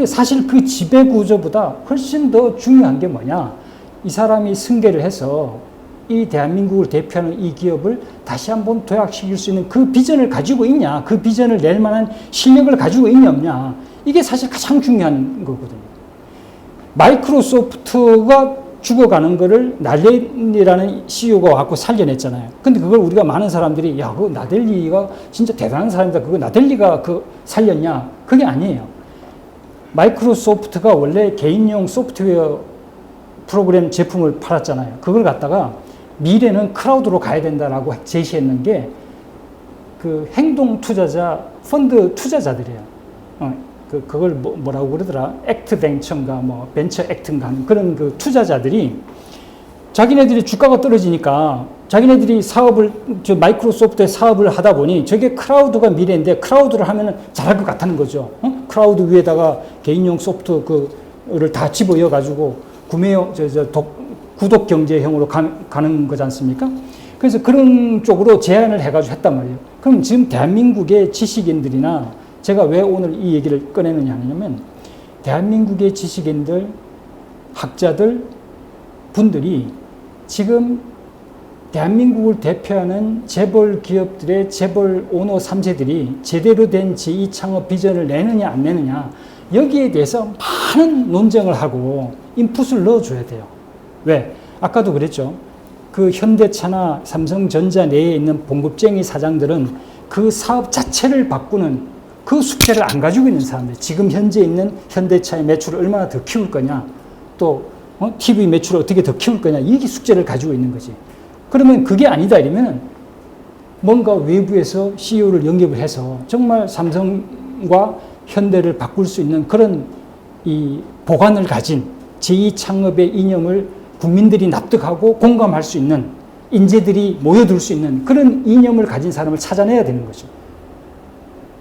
Speaker 1: 사실 그 지배구조보다 훨씬 더 중요한 게 뭐냐? 이 사람이 승계를 해서 이 대한민국을 대표하는 이 기업을 다시 한번 도약시킬 수 있는 그 비전을 가지고 있냐, 그 비전을 낼 만한 실력을 가지고 있냐 없냐, 이게 사실 가장 중요한 거거든요. 마이크로소프트가 죽어가는 거를 나델리라는 CEO가 와서 살려냈잖아요. 근데 그걸 우리가 많은 사람들이 야, 그 나델리가 진짜 대단한 사람이다, 그거 나델리가 살렸냐? 그게 아니에요. 마이크로소프트가 원래 개인용 소프트웨어 프로그램 제품을 팔았잖아요. 그걸 갖다가 미래는 클라우드로 가야 된다라고 제시했는 게 그 행동 투자자, 펀드 투자자들이에요. 그걸 뭐라고 그러더라? 액트 벤처인가, 뭐, 벤처 액트인가 하는 그런 그 투자자들이 자기네들이 주가가 떨어지니까 자기네들이 마이크로소프트의 사업을 하다 보니 저게 클라우드가 미래인데 클라우드를 하면 잘할 것 같다는 거죠. 클라우드 위에다가 개인용 소프트를 다 집어넣어가지고 구독 경제형으로 가는 거지 않습니까? 그래서 그런 쪽으로 제안을 해가지고 했단 말이에요. 그럼 지금 대한민국의 지식인들이나 제가 왜 오늘 이 얘기를 꺼내느냐 하냐면 대한민국의 지식인들, 학자들, 분들이 지금 대한민국을 대표하는 재벌 기업들의 재벌 오너 3세들이 제대로 된 제2창업 비전을 내느냐 안 내느냐, 여기에 대해서 많은 논쟁을 하고 인풋을 넣어줘야 돼요. 왜? 아까도 그랬죠. 그 현대차나 삼성전자 내에 있는 봉급쟁이 사장들은 그 사업 자체를 바꾸는 그 숙제를 안 가지고 있는 사람들, 지금 현재 있는 현대차의 매출을 얼마나 더 키울 거냐, 또 TV 매출을 어떻게 더 키울 거냐, 이게 숙제를 가지고 있는 거지. 그러면 그게 아니다 이러면 뭔가 외부에서 CEO를 영입을 해서 정말 삼성과 현대를 바꿀 수 있는 그런 이 보관을 가진 제2창업의 이념을 국민들이 납득하고 공감할 수 있는 인재들이 모여들 수 있는 그런 이념을 가진 사람을 찾아내야 되는 거죠.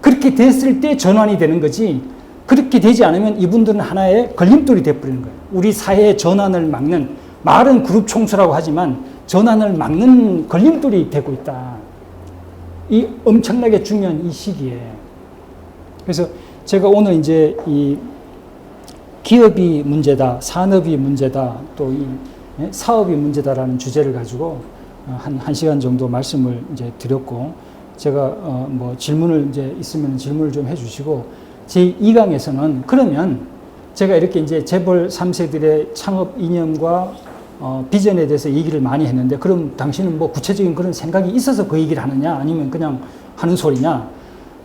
Speaker 1: 그렇게 됐을 때 전환이 되는 거지, 그렇게 되지 않으면 이분들은 하나의 걸림돌이 되어버리는 거예요. 우리 사회의 전환을 막는, 말은 그룹 총수라고 하지만 전환을 막는 걸림돌이 되고 있다. 이 엄청나게 중요한 이 시기에. 그래서 제가 오늘 이제 이 기업이 문제다, 산업이 문제다, 또 이 사업이 문제다라는 주제를 가지고 한 시간 정도 말씀을 이제 드렸고, 제가 뭐 질문을 이제 있으면 질문을 좀 해주시고, 제 2강에서는 그러면 제가 이렇게 이제 재벌 3세들의 창업 이념과 비전에 대해서 얘기를 많이 했는데, 그럼 당신은 뭐 구체적인 그런 생각이 있어서 그 얘기를 하느냐, 아니면 그냥 하는 소리냐?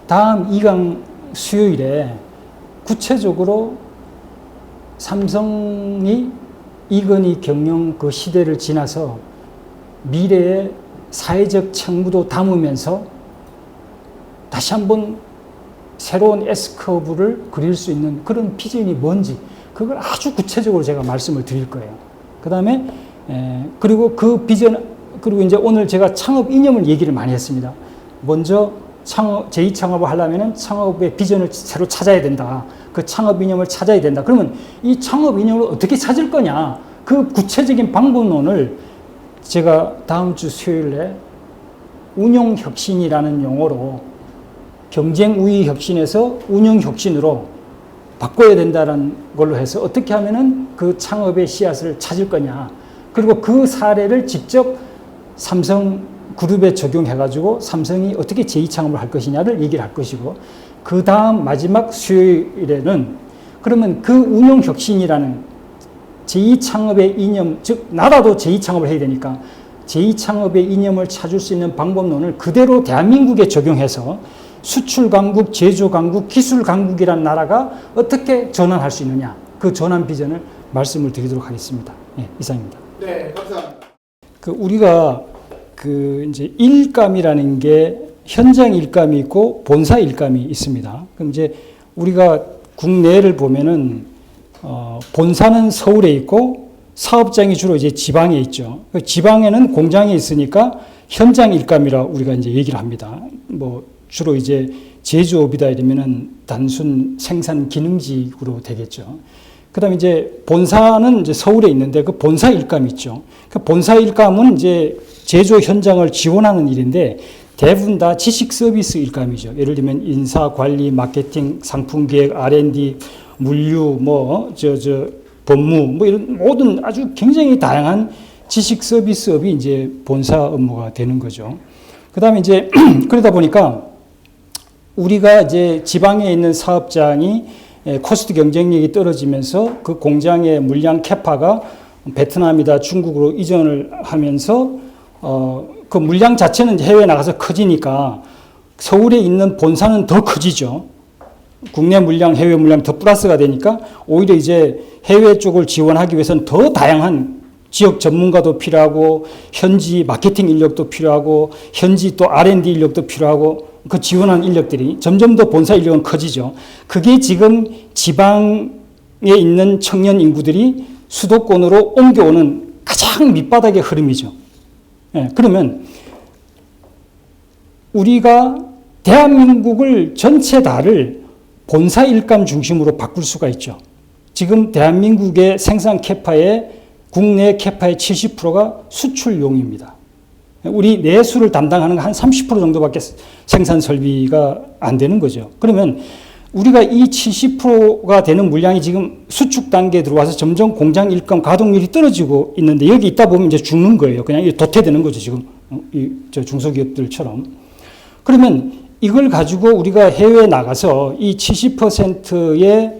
Speaker 1: 다음 2강 수요일에 구체적으로 삼성이 이건희 경영 그 시대를 지나서 미래의 사회적 책무도 담으면서 다시 한번 새로운 S커브를 그릴 수 있는 그런 비전이 뭔지, 그걸 아주 구체적으로 제가 말씀을 드릴 거예요. 그 다음에 그리고 그 비전, 그리고 이제 오늘 제가 창업 이념을 얘기를 많이 했습니다. 먼저 제2창업을 하려면 창업의 비전을 새로 찾아야 된다. 그 창업 이념을 찾아야 된다. 그러면 이 창업 이념을 어떻게 찾을 거냐? 그 구체적인 방법론을 제가 다음 주 수요일에 운용혁신이라는 용어로, 경쟁 우위 혁신에서 운용혁신으로 바꿔야 된다는 걸로 해서 어떻게 하면은 그 창업의 씨앗을 찾을 거냐. 그리고 그 사례를 직접 삼성 그룹에 적용해가지고 삼성이 어떻게 제2창업을 할 것이냐를 얘기를 할 것이고, 그 다음 마지막 수요일에는 그러면 그 운용혁신이라는 제2창업의 이념, 즉 나라도 제2창업을 해야 되니까 제2창업의 이념을 찾을 수 있는 방법론을 그대로 대한민국에 적용해서 수출 강국, 제조 강국, 기술 강국이라는 나라가 어떻게 전환할 수 있느냐, 그 전환 비전을 말씀을 드리도록 하겠습니다. 네, 이상입니다.
Speaker 2: 네, 감사합니다.
Speaker 1: 우리가 이제 일감이라는 게 현장 일감이 있고 본사 일감이 있습니다. 그럼 이제 우리가 국내를 보면은 본사는 서울에 있고 사업장이 주로 이제 지방에 있죠. 지방에는 공장이 있으니까 현장 일감이라 우리가 이제 얘기를 합니다. 뭐 주로 이제 제조업이다 이러면은 단순 생산 기능직으로 되겠죠. 그다음에 이제 본사는 이제 서울에 있는데 그 본사 일감 있죠. 그 본사 일감은 이제 제조 현장을 지원하는 일인데 대부분 다 지식 서비스 일감이죠. 예를 들면 인사, 관리, 마케팅, 상품 기획, R&D, 물류, 법무, 뭐 이런 모든 아주 굉장히 다양한 지식 서비스업이 이제 본사 업무가 되는 거죠. 그 다음에 이제 그러다 보니까 우리가 이제 지방에 있는 사업장이 코스트 경쟁력이 떨어지면서 그 공장의 물량 캐파가 베트남이다 중국으로 이전을 하면서 그 물량 자체는 해외에 나가서 커지니까 서울에 있는 본사는 더 커지죠. 국내 물량, 해외 물량 더 플러스가 되니까 오히려 이제 해외 쪽을 지원하기 위해서는 더 다양한 지역 전문가도 필요하고 현지 마케팅 인력도 필요하고 현지 또 R&D 인력도 필요하고 그 지원한 인력들이 점점 더 본사 인력은 커지죠. 그게 지금 지방에 있는 청년 인구들이 수도권으로 옮겨오는 가장 밑바닥의 흐름이죠. 예, 그러면 우리가 대한민국을 전체 다를 본사 일감 중심으로 바꿀 수가 있죠. 지금 대한민국의 생산 캐파의 국내 캐파의 70%가 수출용입니다. 우리 내수를 담당하는 한 30% 정도밖에 생산 설비가 안 되는 거죠. 그러면 우리가 이 70%가 되는 물량이 지금 수축 단계에 들어와서 점점 공장 일감 가동률이 떨어지고 있는데 여기 있다 보면 이제 죽는 거예요. 그냥 도태되는 거죠. 지금 저 중소기업들처럼. 그러면 이걸 가지고 우리가 해외에 나가서 이 70%의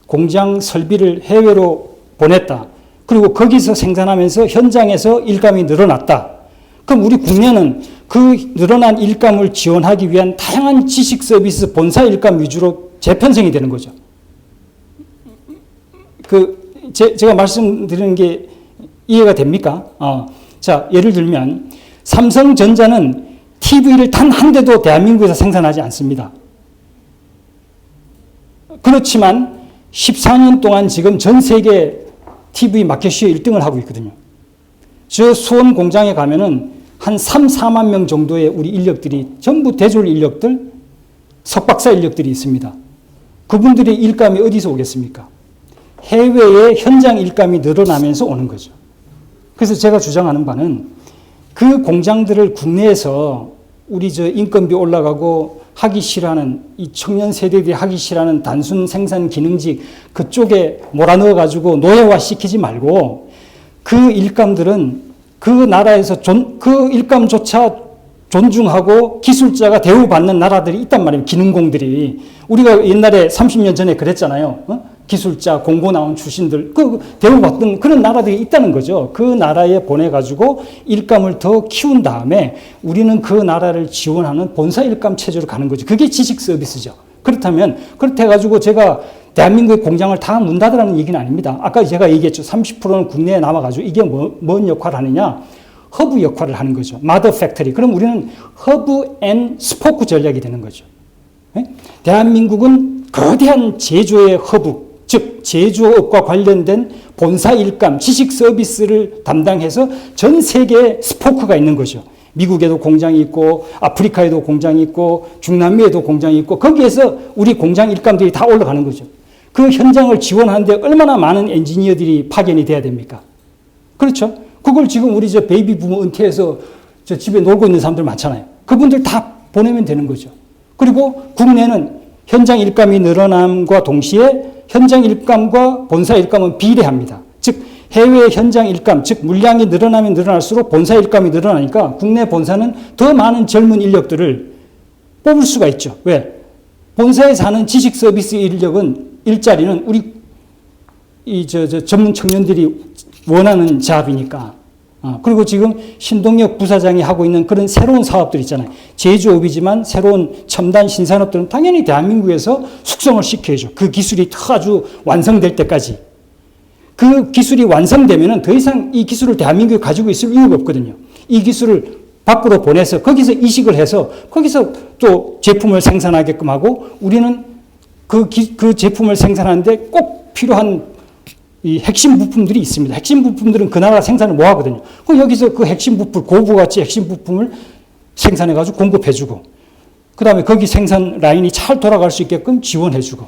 Speaker 1: 공장 설비를 해외로 보냈다. 그리고 거기서 생산하면서 현장에서 일감이 늘어났다. 그럼 우리 국내는 그 늘어난 일감을 지원하기 위한 다양한 지식 서비스 본사 일감 위주로 재편성이 되는 거죠. 제가 말씀드리는 게 이해가 됩니까? 자, 예를 들면 삼성전자는 TV를 단 한 대도 대한민국에서 생산하지 않습니다. 그렇지만 14년 동안 지금 전 세계 TV 마켓시에 1등을 하고 있거든요. 저 수원 공장에 가면은 한 3, 4만 명 정도의 우리 인력들이 전부 대졸 인력들, 석박사 인력들이 있습니다. 그분들의 일감이 어디서 오겠습니까? 해외의 현장 일감이 늘어나면서 오는 거죠. 그래서 제가 주장하는 바는 그 공장들을 국내에서 우리 저 인건비 올라가고 하기 싫어하는 이 청년 세대들이 하기 싫어하는 단순 생산 기능직 그쪽에 몰아넣어가지고 노예화 시키지 말고 그 일감들은 그 나라에서 그 일감조차 존중하고 기술자가 대우받는 나라들이 있단 말이에요. 기능공들이. 우리가 옛날에 30년 전에 그랬잖아요. 기술자, 공고 나온 출신들, 대우받던 그런 나라들이 있다는 거죠. 그 나라에 보내가지고 일감을 더 키운 다음에 우리는 그 나라를 지원하는 본사 일감 체제로 가는 거죠. 그게 지식 서비스죠. 그렇다면, 그렇게 해가지고 제가 대한민국의 공장을 다 문 닫으라는 얘기는 아닙니다. 아까 제가 얘기했죠. 30%는 국내에 남아가지고 이게 뭔 역할을 하느냐? 허브 역할을 하는 거죠. 마더 팩토리. 그럼 우리는 허브 앤 스포크 전략이 되는 거죠. 대한민국은 거대한 제조의 허브, 즉 제조업과 관련된 본사 일감, 지식 서비스를 담당해서 전 세계에 스포크가 있는 거죠. 미국에도 공장이 있고 아프리카에도 공장이 있고 중남미에도 공장이 있고 거기에서 우리 공장 일감들이 다 올라가는 거죠. 그 현장을 지원하는데 얼마나 많은 엔지니어들이 파견이 돼야 됩니까? 그렇죠? 그걸 지금 우리 저 베이비 부모 은퇴해서 저 집에 놀고 있는 사람들 많잖아요. 그분들 다 보내면 되는 거죠. 그리고 국내는 현장 일감이 늘어남과 동시에 현장 일감과 본사 일감은 비례합니다. 즉 해외 현장 일감, 즉 물량이 늘어나면 늘어날수록 본사 일감이 늘어나니까 국내 본사는 더 많은 젊은 인력들을 뽑을 수가 있죠. 왜? 본사에 사는 지식 서비스 일자리는 우리 전문 청년들이 원하는 잡이니까. 그리고 지금 신동엽 부사장이 하고 있는 그런 새로운 사업들 있잖아요. 제조업이지만 새로운 첨단 신산업들은 당연히 대한민국에서 숙성을 시켜야죠. 그 기술이 아주 완성될 때까지. 그 기술이 완성되면은 더 이상 이 기술을 대한민국에 가지고 있을 이유가 없거든요. 이 기술을 밖으로 보내서 거기서 이식을 해서 거기서 또 제품을 생산하게끔 하고 우리는 그 제품을 생산하는데 꼭 필요한 이 핵심 부품들이 있습니다. 핵심 부품들은 그 나라 생산을 못 하거든요. 그럼 여기서 그 핵심 부품, 고부가치 핵심 부품을 생산해가지고 공급해주고, 그 다음에 거기 생산 라인이 잘 돌아갈 수 있게끔 지원해주고,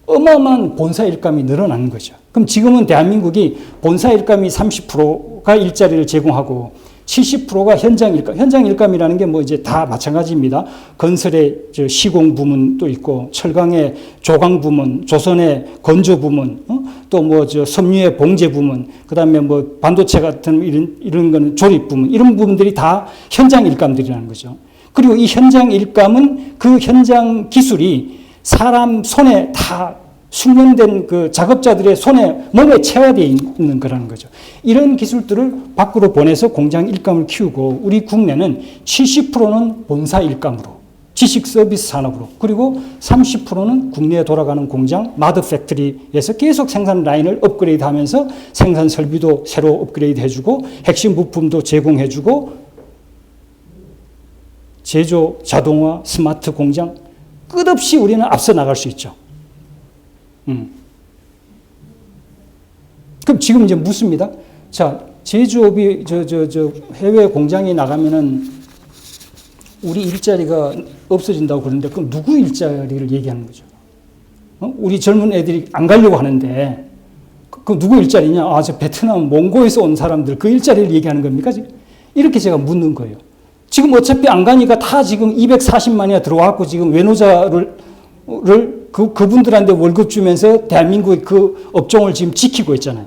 Speaker 1: 어마어마한 본사 일감이 늘어나는 거죠. 그럼 지금은 대한민국이 본사 일감이 30%가 일자리를 제공하고 70%가 현장 일감. 현장 일감이라는 게 뭐 이제 다 마찬가지입니다. 건설의 시공 부문도 있고, 철강의 조강 부문, 조선의 건조 부문, 또 뭐 섬유의 봉제 부문, 그 다음에 뭐 반도체 같은 이런 거는 조립 부문, 이런 부분들이 다 현장 일감들이라는 거죠. 그리고 이 현장 일감은 그 현장 기술이 사람 손에 다 숙련된 그 작업자들의 손에, 몸에 체화되어 있는 거라는 거죠. 이런 기술들을 밖으로 보내서 공장 일감을 키우고 우리 국내는 70%는 본사 일감으로, 지식 서비스 산업으로, 그리고 30%는 국내에 돌아가는 공장, 마더 팩토리에서 계속 생산 라인을 업그레이드 하면서 생산 설비도 새로 업그레이드 해주고 핵심 부품도 제공해주고 제조, 자동화, 스마트 공장, 끝없이 우리는 앞서 나갈 수 있죠. 그럼 지금 이제 묻습니다. 자, 제조업이 해외 공장에 나가면은 우리 일자리가 없어진다고 그러는데 그럼 누구 일자리를 얘기하는 거죠? 우리 젊은 애들이 안 가려고 하는데 그 누구 일자리냐? 저 베트남, 몽고에서 온 사람들 그 일자리를 얘기하는 겁니까? 이렇게 제가 묻는 거예요. 지금 어차피 안 가니까 다 지금 240만이나 들어와갖고 지금 외노자를 그분들한테 월급 주면서 대한민국의 그 업종을 지금 지키고 있잖아요.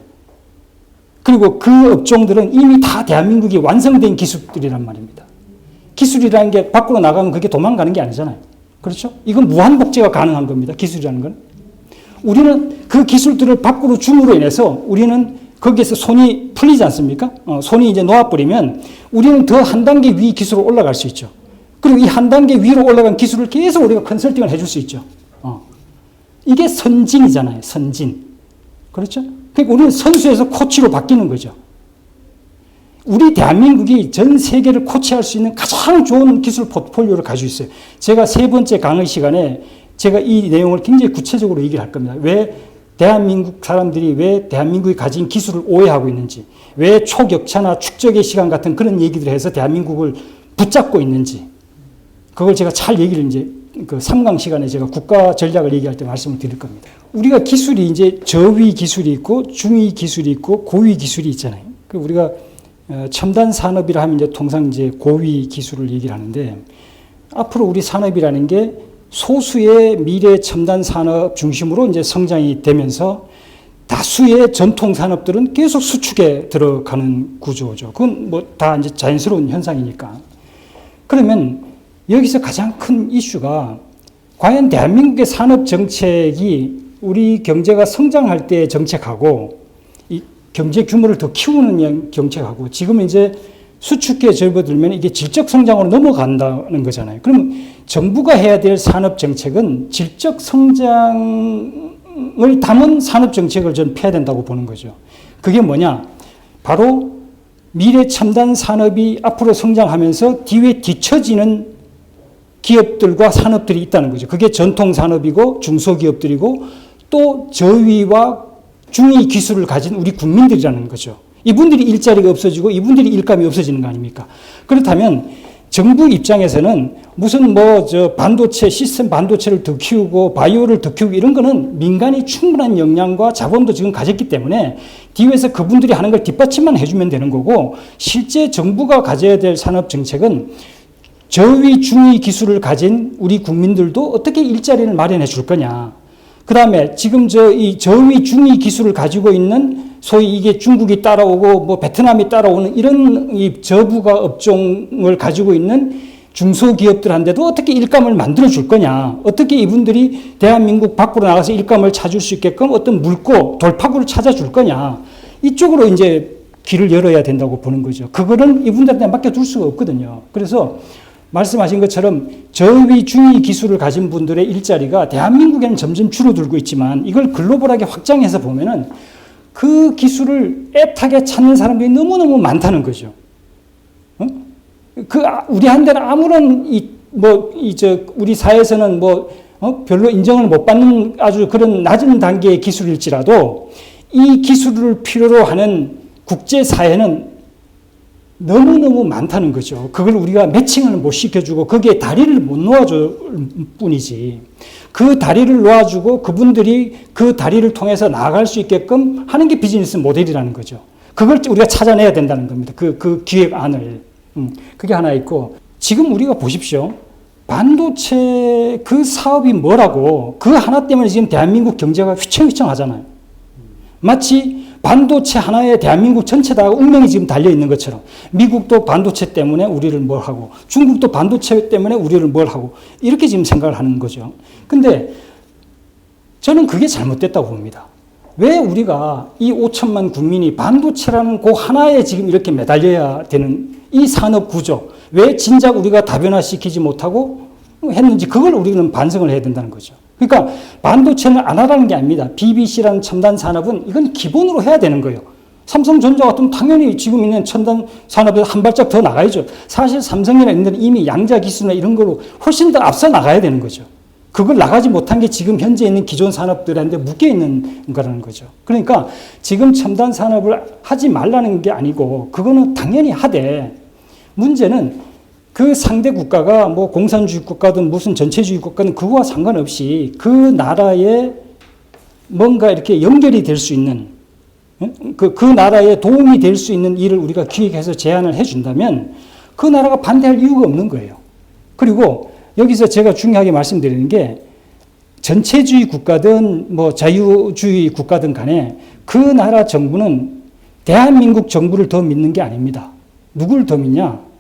Speaker 1: 그리고 그 업종들은 이미 다 대한민국이 완성된 기술들이란 말입니다. 기술이라는 게 밖으로 나가면 그게 도망가는 게 아니잖아요. 그렇죠? 이건 무한복제가 가능한 겁니다. 기술이라는 건. 우리는 그 기술들을 밖으로 줌으로 인해서 우리는 거기에서 손이 풀리지 않습니까? 손이 이제 놓아버리면 우리는 더 한 단계 위 기술로 올라갈 수 있죠. 그리고 이 한 단계 위로 올라간 기술을 계속 우리가 컨설팅을 해줄 수 있죠. 이게 선진이잖아요. 선진. 그렇죠? 그러니까 우리는 선수에서 코치로 바뀌는 거죠. 우리 대한민국이 전 세계를 코치할 수 있는 가장 좋은 기술 포트폴리오를 가지고 있어요. 제가 세 번째 강의 시간에 제가 이 내용을 굉장히 구체적으로 얘기를 할 겁니다. 왜 대한민국 사람들이 왜 대한민국이 가진 기술을 오해하고 있는지, 왜 초격차나 축적의 시간 같은 그런 얘기들을 해서 대한민국을 붙잡고 있는지, 그걸 제가 잘 얘기를 이제 그 3강 시간에 제가 국가 전략을 얘기할 때 말씀을 드릴 겁니다. 우리가 기술이 이제 저위 기술이 있고 중위 기술이 있고 고위 기술이 있잖아요. 그 우리가 첨단 산업이라 하면 이제 통상 이제 고위 기술을 얘기를 하는데, 앞으로 우리 산업이라는 게 소수의 미래 첨단 산업 중심으로 이제 성장이 되면서 다수의 전통 산업들은 계속 수축에 들어가는 구조죠. 그건 뭐 다 이제 자연스러운 현상이니까. 그러면 여기서 가장 큰 이슈가 과연 대한민국의 산업 정책이 우리 경제가 성장할 때의 정책하고 이 경제 규모를 더 키우는 정책하고 지금 이제 수축기에 접어들면 이게 질적 성장으로 넘어간다는 거잖아요. 그러면 정부가 해야 될 산업 정책은 질적 성장을 담은 산업 정책을 저는 펴야 된다고 보는 거죠. 그게 뭐냐? 바로 미래 첨단 산업이 앞으로 성장하면서 뒤에 뒤처지는 기업들과 산업들이 있다는 거죠. 그게 전통 산업이고 중소기업들이고 또 저위와 중위 기술을 가진 우리 국민들이라는 거죠. 이분들이 일자리가 없어지고 이분들이 일감이 없어지는 거 아닙니까? 그렇다면 정부 입장에서는 무슨 반도체, 시스템 반도체를 더 키우고 바이오를 더 키우고 이런 거는 민간이 충분한 역량과 자본도 지금 가졌기 때문에 뒤에서 그분들이 하는 걸 뒷받침만 해주면 되는 거고, 실제 정부가 가져야 될 산업 정책은 저위, 중위 기술을 가진 우리 국민들도 어떻게 일자리를 마련해 줄 거냐. 그 다음에 지금 이 저위, 중위 기술을 가지고 있는 소위 이게 중국이 따라오고 베트남이 따라오는 이런 이 저부가 업종을 가지고 있는 중소기업들한테도 어떻게 일감을 만들어 줄 거냐. 어떻게 이분들이 대한민국 밖으로 나가서 일감을 찾을 수 있게끔 어떤 물고 돌파구를 찾아줄 거냐. 이쪽으로 이제 길을 열어야 된다고 보는 거죠. 그거는 이분들한테 맡겨둘 수가 없거든요. 그래서 말씀하신 것처럼 저위, 중위 기술을 가진 분들의 일자리가 대한민국에는 점점 줄어들고 있지만 이걸 글로벌하게 확장해서 보면은 그 기술을 애타게 찾는 사람들이 너무너무 많다는 거죠. 우리한테는 아무런 우리 사회에서는 별로 인정을 못 받는 아주 그런 낮은 단계의 기술일지라도 이 기술을 필요로 하는 국제사회는 너무너무 많다는 거죠. 그걸 우리가 매칭을 못 시켜주고 거기에 다리를 못 놓아줄 뿐이지. 그 다리를 놓아주고 그분들이 그 다리를 통해서 나아갈 수 있게끔 하는 게 비즈니스 모델이라는 거죠. 그걸 우리가 찾아내야 된다는 겁니다. 그 기획안을. 그게 하나 있고, 지금 우리가 보십시오. 반도체 그 사업이 뭐라고, 그 하나 때문에 지금 대한민국 경제가 휘청휘청하잖아요. 마치 반도체 하나에 대한민국 전체 다 운명이 지금 달려있는 것처럼 미국도 반도체 때문에 우리를 뭘 하고 중국도 반도체 때문에 우리를 뭘 하고 이렇게 지금 생각을 하는 거죠. 근데 저는 그게 잘못됐다고 봅니다. 왜 우리가 이 5천만 국민이 반도체라는 그 하나에 지금 이렇게 매달려야 되는 이 산업 구조, 왜 진작 우리가 다변화시키지 못하고 했는지 그걸 우리는 반성을 해야 된다는 거죠. 그러니까 반도체는 안 하라는 게 아닙니다. BBC라는 첨단 산업은 이건 기본으로 해야 되는 거예요. 삼성전자 같으면 당연히 지금 있는 첨단 산업에서 한 발짝 더 나가야죠. 사실 삼성이나 이런 데는 이미 양자 기술이나 이런 걸로 훨씬 더 앞서 나가야 되는 거죠. 그걸 나가지 못한 게 지금 현재 있는 기존 산업들한테 묶여 있는 거라는 거죠. 그러니까 지금 첨단 산업을 하지 말라는 게 아니고 그거는 당연히 하되, 문제는 그 상대 국가가 공산주의 국가든 무슨 전체주의 국가든 그거와 상관없이 그 나라에 뭔가 이렇게 연결이 될 수 있는, 그 나라에 도움이 될 수 있는 일을 우리가 기획해서 제안을 해준다면 그 나라가 반대할 이유가 없는 거예요. 그리고 여기서 제가 중요하게 말씀드리는 게, 전체주의 국가든 자유주의 국가든 간에 그 나라 정부는 대한민국 정부를 더 믿는 게 아닙니다. 누굴 더 믿냐?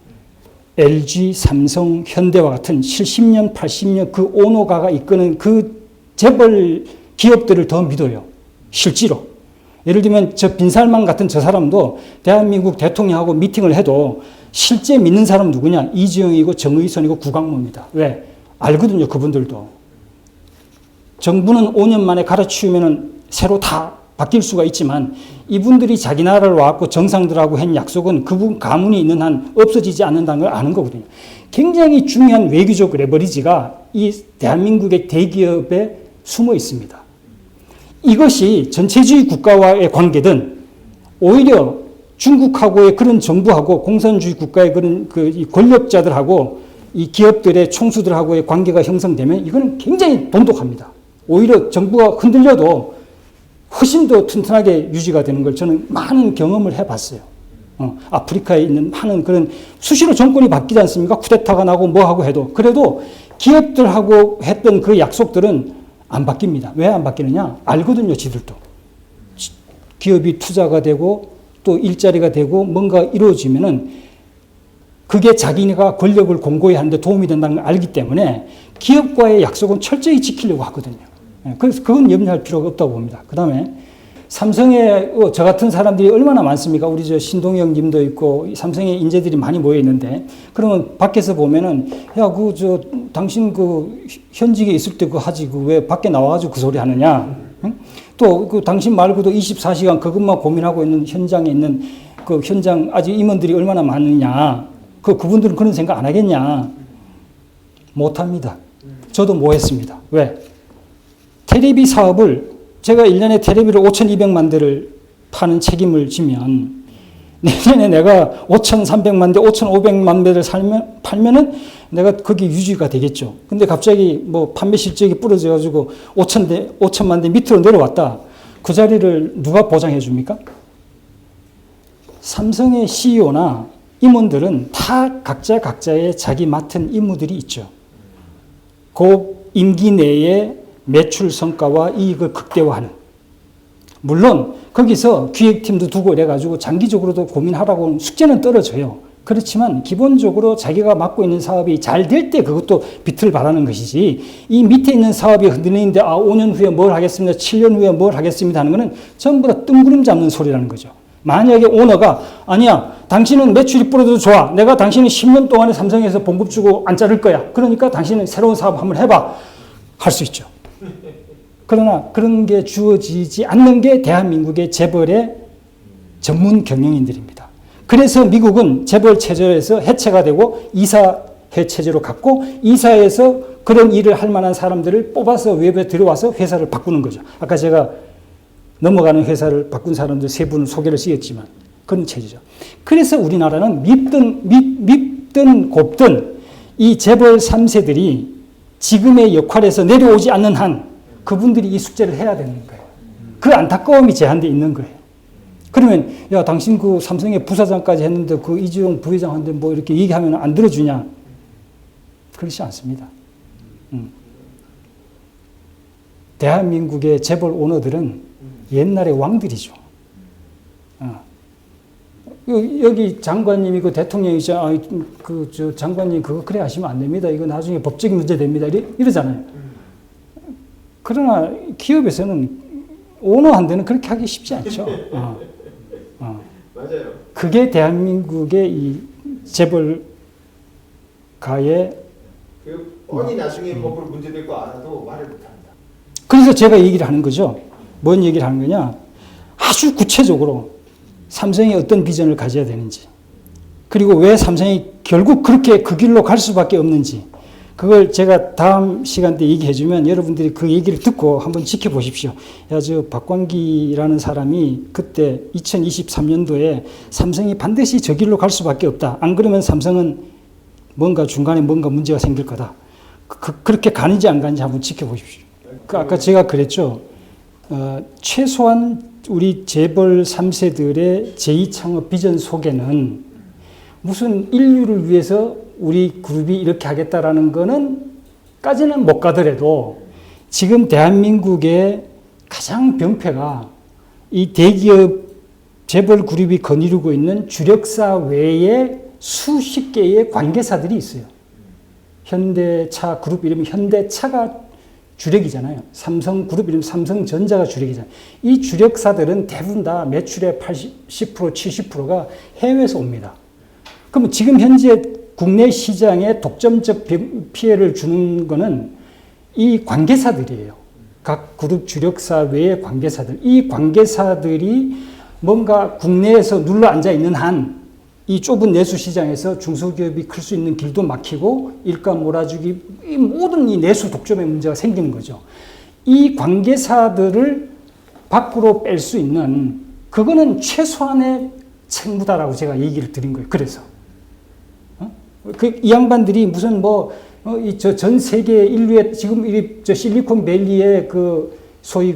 Speaker 1: LG, 삼성, 현대와 같은 70년, 80년 그 오노가가 이끄는 그 재벌 기업들을 더 믿어요. 실제로. 예를 들면 저 빈살만 같은 저 사람도 대한민국 대통령하고 미팅을 해도 실제 믿는 사람 누구냐? 이재용이고 정의선이고 구강모입니다. 왜? 알거든요, 그분들도. 정부는 5년 만에 갈아치우면 새로 다 바뀔 수가 있지만 이분들이 자기 나라로 와갖고 정상들하고 한 약속은 그분 가문이 있는 한 없어지지 않는다는 걸 아는 거거든요. 굉장히 중요한 외교적 레버리지가 이 대한민국의 대기업에 숨어 있습니다. 이것이 전체주의 국가와의 관계든 오히려 중국하고의 그런 정부하고 공산주의 국가의 그런 이 권력자들하고 이 기업들의 총수들하고의 관계가 형성되면 이거는 굉장히 돈독합니다. 오히려 정부가 흔들려도 훨씬 더 튼튼하게 유지가 되는 걸 저는 많은 경험을 해봤어요. 아프리카에 있는 많은 그런 수시로 정권이 바뀌지 않습니까? 쿠데타가 나고 뭐하고 해도. 그래도 기업들하고 했던 그 약속들은 안 바뀝니다. 왜 안 바뀌느냐? 알거든요, 지들도. 기업이 투자가 되고 또 일자리가 되고 뭔가 이루어지면은 그게 자기네가 권력을 공고히 하는데 도움이 된다는 걸 알기 때문에 기업과의 약속은 철저히 지키려고 하거든요. 그래서 그건 염려할 필요가 없다고 봅니다. 그 다음에 삼성에 저 같은 사람들이 얼마나 많습니까? 우리 저 신동영 님도 있고 삼성에 인재들이 많이 모여 있는데 그러면 밖에서 보면은 야, 당신 현직에 있을 때 하지 왜 밖에 나와가지고 그 소리 하느냐? 응? 또 당신 말고도 24시간 그것만 고민하고 있는 현장에 있는 그 현장 아직 임원들이 얼마나 많으냐? 그분들은 그런 생각 안 하겠냐? 못 합니다. 저도 못 했습니다. 왜? 테레비 사업을 제가 1년에 테레비를 5,200만 대를 파는 책임을 지면 내년에 내가 5,300만 대, 5,500만 대를 팔면은 내가 거기 유지가 되겠죠. 근데 갑자기 판매 실적이 부러져가지고 5,000만 대 밑으로 내려왔다. 그 자리를 누가 보장해 줍니까? 삼성의 CEO나 임원들은 다 각자의 자기 맡은 임무들이 있죠. 그 임기 내에 매출 성과와 이익을 극대화하는. 물론 거기서 기획팀도 두고 이래가지고 장기적으로도 고민하라고 숙제는 떨어져요. 그렇지만 기본적으로 자기가 맡고 있는 사업이 잘 될 때 그것도 빛을 발하는 것이지 이 밑에 있는 사업이 흔들리는데 5년 후에 뭘 하겠습니다. 7년 후에 뭘 하겠습니다 하는 것은 전부 다 뜬구름 잡는 소리라는 거죠. 만약에 오너가 아니야 당신은 매출이 불어도 좋아. 내가 당신은 10년 동안에 삼성에서 봉급 주고 안 자를 거야. 그러니까 당신은 새로운 사업 한번 해봐. 할 수 있죠. 그러나 그런 게 주어지지 않는 게 대한민국의 재벌의 전문 경영인들입니다. 그래서 미국은 재벌 체제에서 해체가 되고 이사회 체제로 갔고 이사회에서 그런 일을 할 만한 사람들을 뽑아서 외부에 들어와서 회사를 바꾸는 거죠. 아까 제가 넘어가는 회사를 바꾼 사람들 세 분을 소개를 시켰지만 그런 체제죠. 그래서 우리나라는 밉든 곱든 이 재벌 3세들이 지금의 역할에서 내려오지 않는 한 그분들이 이 숙제를 해야 되는 거예요. 그 안타까움이 제한되어 있는 거예요. 그러면 야 당신 삼성의 부사장까지 했는데 이주영 부회장한테 이렇게 얘기하면 안 들어주냐? 그렇지 않습니다. 대한민국의 재벌 오너들은 옛날의 왕들이죠. 여기 장관님이 대통령이죠. 장관님 그래 하시면 안 됩니다. 이거 나중에 법적인 문제 됩니다. 이러잖아요. 그러나 기업에서는 오너한테는 그렇게 하기 쉽지 않죠.
Speaker 2: 맞아요.
Speaker 1: 그게 대한민국의 이 재벌가의
Speaker 2: 뻔히 나중에 법으로 문제될 거 알아도 말을 못합니다.
Speaker 1: 그래서 제가 얘기를 하는 거죠. 뭔 얘기를 하는 거냐? 아주 구체적으로 삼성이 어떤 비전을 가져야 되는지 그리고 왜 삼성이 결국 그렇게 그 길로 갈 수밖에 없는지 그걸 제가 다음 시간 때 얘기해 주면 여러분들이 그 얘기를 듣고 한번 지켜보십시오. 박광기라는 사람이 그때 2023년도에 삼성이 반드시 저 길로 갈 수밖에 없다. 안 그러면 삼성은 중간에 뭔가 문제가 생길 거다. 그렇게 가는지 안 가는지 한번 지켜보십시오. 아까 제가 그랬죠. 최소한 우리 재벌 3세들의 제2창업 비전 속에는 무슨 인류를 위해서 우리 그룹이 이렇게 하겠다라는 거는 까지는 못 가더라도 지금 대한민국의 가장 병폐가 이 대기업 재벌 그룹이 거느리고 있는 주력사 외에 수십 개의 관계사들이 있어요. 현대차 그룹 이름이 현대차가 주력이잖아요. 삼성그룹 이름 삼성전자가 주력이잖아요. 이 주력사들은 대부분 다 매출의 80%, 70%가 해외에서 옵니다. 그럼 지금 현재 국내 시장에 독점적 피해를 주는 거는 이 관계사들이에요. 각 그룹 주력사 외의 관계사들, 이 관계사들이 뭔가 국내에서 눌러 앉아 있는 한 이 좁은 내수 시장에서 중소기업이 클 수 있는 길도 막히고 일가 몰아주기, 이 모든 이 내수 독점의 문제가 생기는 거죠. 이 관계사들을 밖으로 뺄 수 있는 그거는 최소한의 책무다라고 제가 얘기를 드린 거예요. 그래서 이 양반들이 무슨 전 세계 인류의 지금 저 실리콘밸리의 그 소위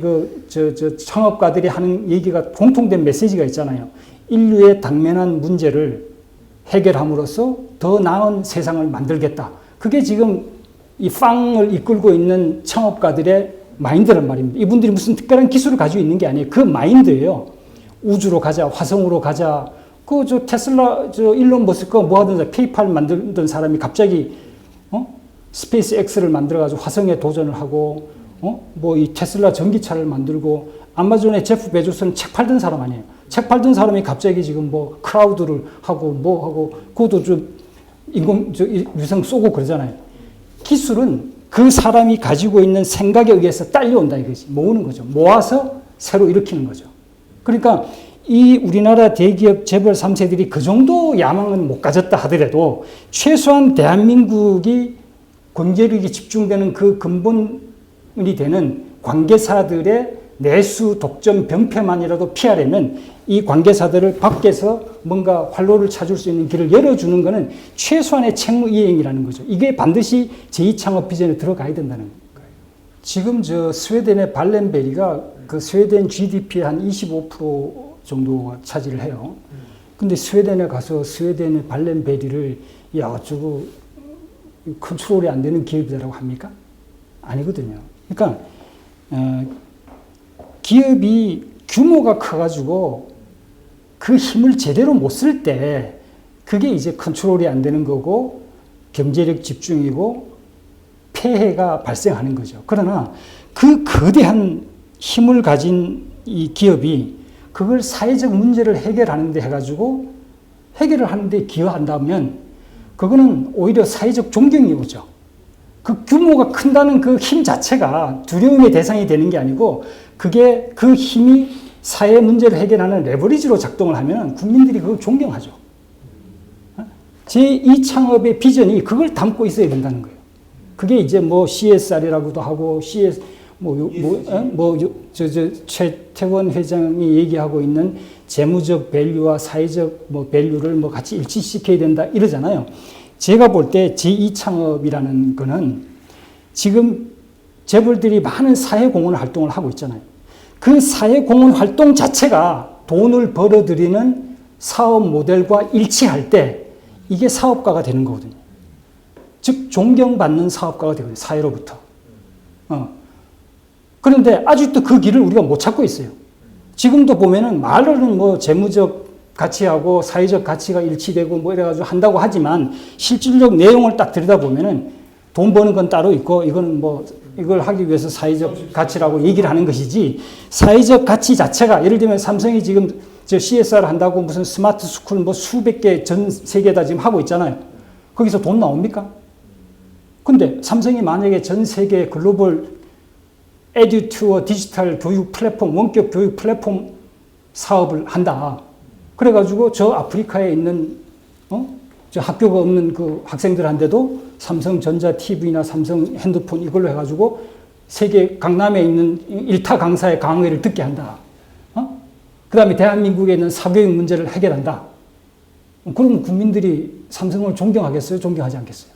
Speaker 1: 창업가들이 하는 얘기가 공통된 메시지가 있잖아요. 인류의 당면한 문제를 해결함으로써 더 나은 세상을 만들겠다. 그게 지금 이 팡을 이끌고 있는 창업가들의 마인드란 말입니다. 이분들이 무슨 특별한 기술을 가지고 있는 게 아니에요. 그 마인드예요. 우주로 가자, 화성으로 가자. 테슬라, 일론 머스크가 뭐 하든 페이팔 만들던 사람이 갑자기, 스페이스 X를 만들어가지고 화성에 도전을 하고, 이 테슬라 전기차를 만들고, 아마존의 제프 베조스는 책 팔던 사람 아니에요. 책 팔던 사람이 갑자기 지금 크라우드를 하고, 그것도 위성 쏘고 그러잖아요. 기술은 그 사람이 가지고 있는 생각에 의해서 딸려온다 이거지. 모으는 거죠. 모아서 새로 일으키는 거죠. 그러니까 이 우리나라 대기업 재벌 3세들이 그 정도 야망은 못 가졌다 하더라도 최소한 대한민국이 경제력이 집중되는 그 근본이 되는 관계사들의 내수 독점 병폐만이라도 피하려면 이 관계사들을 밖에서 뭔가 활로를 찾을 수 있는 길을 열어주는 것은 최소한의 책무 이행이라는 거죠. 이게 반드시 제2창업 비전에 들어가야 된다는 거예요. 지금 스웨덴의 발렌베리가 그 스웨덴 GDP의 한 25% 정도 차지를 해요. 근데 스웨덴에 가서 스웨덴의 발렌베리를 저거 컨트롤이 안 되는 기업이라고 합니까? 아니거든요. 그러니까 기업이 규모가 커가지고 그 힘을 제대로 못 쓸 때 그게 이제 컨트롤이 안 되는 거고 경제력 집중이고 폐해가 발생하는 거죠. 그러나 그 거대한 힘을 가진 이 기업이 그걸 사회적 문제를 해결하는 데 해가지고 해결을 하는데 기여한다면 그거는 오히려 사회적 존경이 오죠. 그 규모가 큰다는 그 힘 자체가 두려움의 대상이 되는 게 아니고 그게 그 힘이 사회 문제를 해결하는 레버리지로 작동을 하면 국민들이 그걸 존경하죠. 제2창업의 비전이 그걸 담고 있어야 된다는 거예요. 그게 이제 CSR이라고도 하고 최태원 회장이 얘기하고 있는 재무적 밸류와 사회적 밸류를 같이 일치시켜야 된다 이러잖아요. 제가 볼 때 제2창업이라는 거는 지금 재벌들이 많은 사회공헌 활동을 하고 있잖아요. 그 사회공헌 활동 자체가 돈을 벌어들이는 사업 모델과 일치할 때 이게 사업가가 되는 거거든요. 즉 존경받는 사업가가 되거든요. 사회로부터. 그런데 아직도 그 길을 우리가 못 찾고 있어요. 지금도 보면은 말로는 재무적 가치하고 사회적 가치가 일치되고 이래가지고 한다고 하지만 실질적 내용을 딱 들여다보면은 돈 버는 건 따로 있고 이거는 이걸 하기 위해서 사회적 가치라고 얘기를 하는 것이지 사회적 가치 자체가 예를 들면 삼성이 지금 CSR 한다고 무슨 스마트 스쿨 수백 개 전 세계에다 지금 하고 있잖아요. 거기서 돈 나옵니까? 근데 삼성이 만약에 전 세계 글로벌 에듀투어 디지털 교육 플랫폼, 원격 교육 플랫폼 사업을 한다. 그래가지고 저 아프리카에 있는, 저 학교가 없는 그 학생들한테도 삼성전자 TV나 삼성 핸드폰 이걸로 해가지고 세계 강남에 있는 일타 강사의 강의를 듣게 한다. 그 다음에 대한민국에 있는 사교육 문제를 해결한다. 그러면 국민들이 삼성을 존경하겠어요? 존경하지 않겠어요?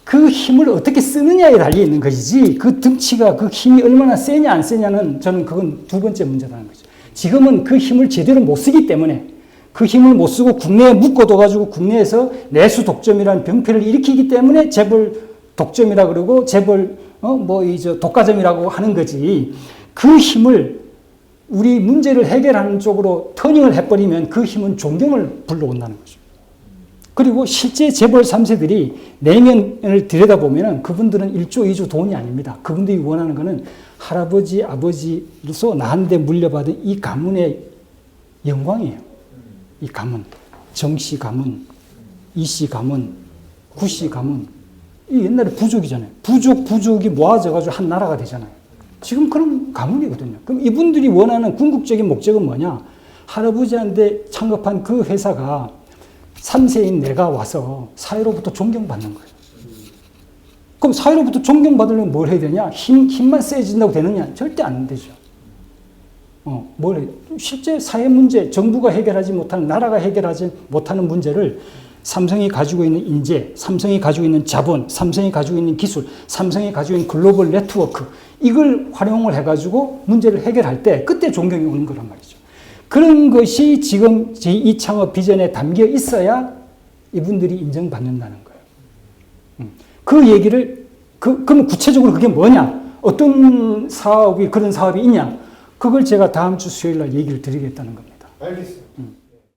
Speaker 1: 그 힘을 어떻게 쓰느냐에 달려 있는 것이지 그 등치가 그 힘이 얼마나 세냐 안 세냐는 저는 그건 두 번째 문제라는 거죠. 지금은 그 힘을 제대로 못 쓰기 때문에 그 힘을 못 쓰고 국내에 묶어둬가지고 국내에서 내수 독점이라는 병폐를 일으키기 때문에 재벌 독점이라 그러고 재벌 독과점이라고 하는 거지. 그 힘을 우리 문제를 해결하는 쪽으로 터닝을 해버리면 그 힘은 존경을 불러온다는 거죠. 그리고 실제 재벌 3세들이 내면을 들여다보면 그분들은 1조, 2조 돈이 아닙니다. 그분들이 원하는 것은 할아버지, 아버지로서 나한테 물려받은 이 가문의 영광이에요. 이 가문. 정씨 가문, 이씨 가문, 구씨 가문. 이 옛날에 부족이잖아요. 부족이 모아져가지고 한 나라가 되잖아요. 지금 그런 가문이거든요. 그럼 이분들이 원하는 궁극적인 목적은 뭐냐? 할아버지한테 창업한 그 회사가 3세인 내가 와서 사회로부터 존경받는 거예요. 그럼 사회로부터 존경받으려면 뭘 해야 되냐? 힘만 세진다고 되느냐? 절대 안 되죠. 뭘 해? 실제 사회 문제, 정부가 해결하지 못하는, 나라가 해결하지 못하는 문제를 삼성이 가지고 있는 인재, 삼성이 가지고 있는 자본, 삼성이 가지고 있는 기술, 삼성이 가지고 있는 글로벌 네트워크, 이걸 활용을 해가지고 문제를 해결할 때 그때 존경이 오는 거란 말이죠. 그런 것이 지금 제2 창업 비전에 담겨 있어야 이분들이 인정받는다는 거예요. 그 얘기를, 그럼 구체적으로 그게 뭐냐? 어떤 사업이, 그런 사업이 있냐? 그걸 제가 다음 주 수요일 날 얘기를 드리겠다는 겁니다.
Speaker 2: 알겠습니다.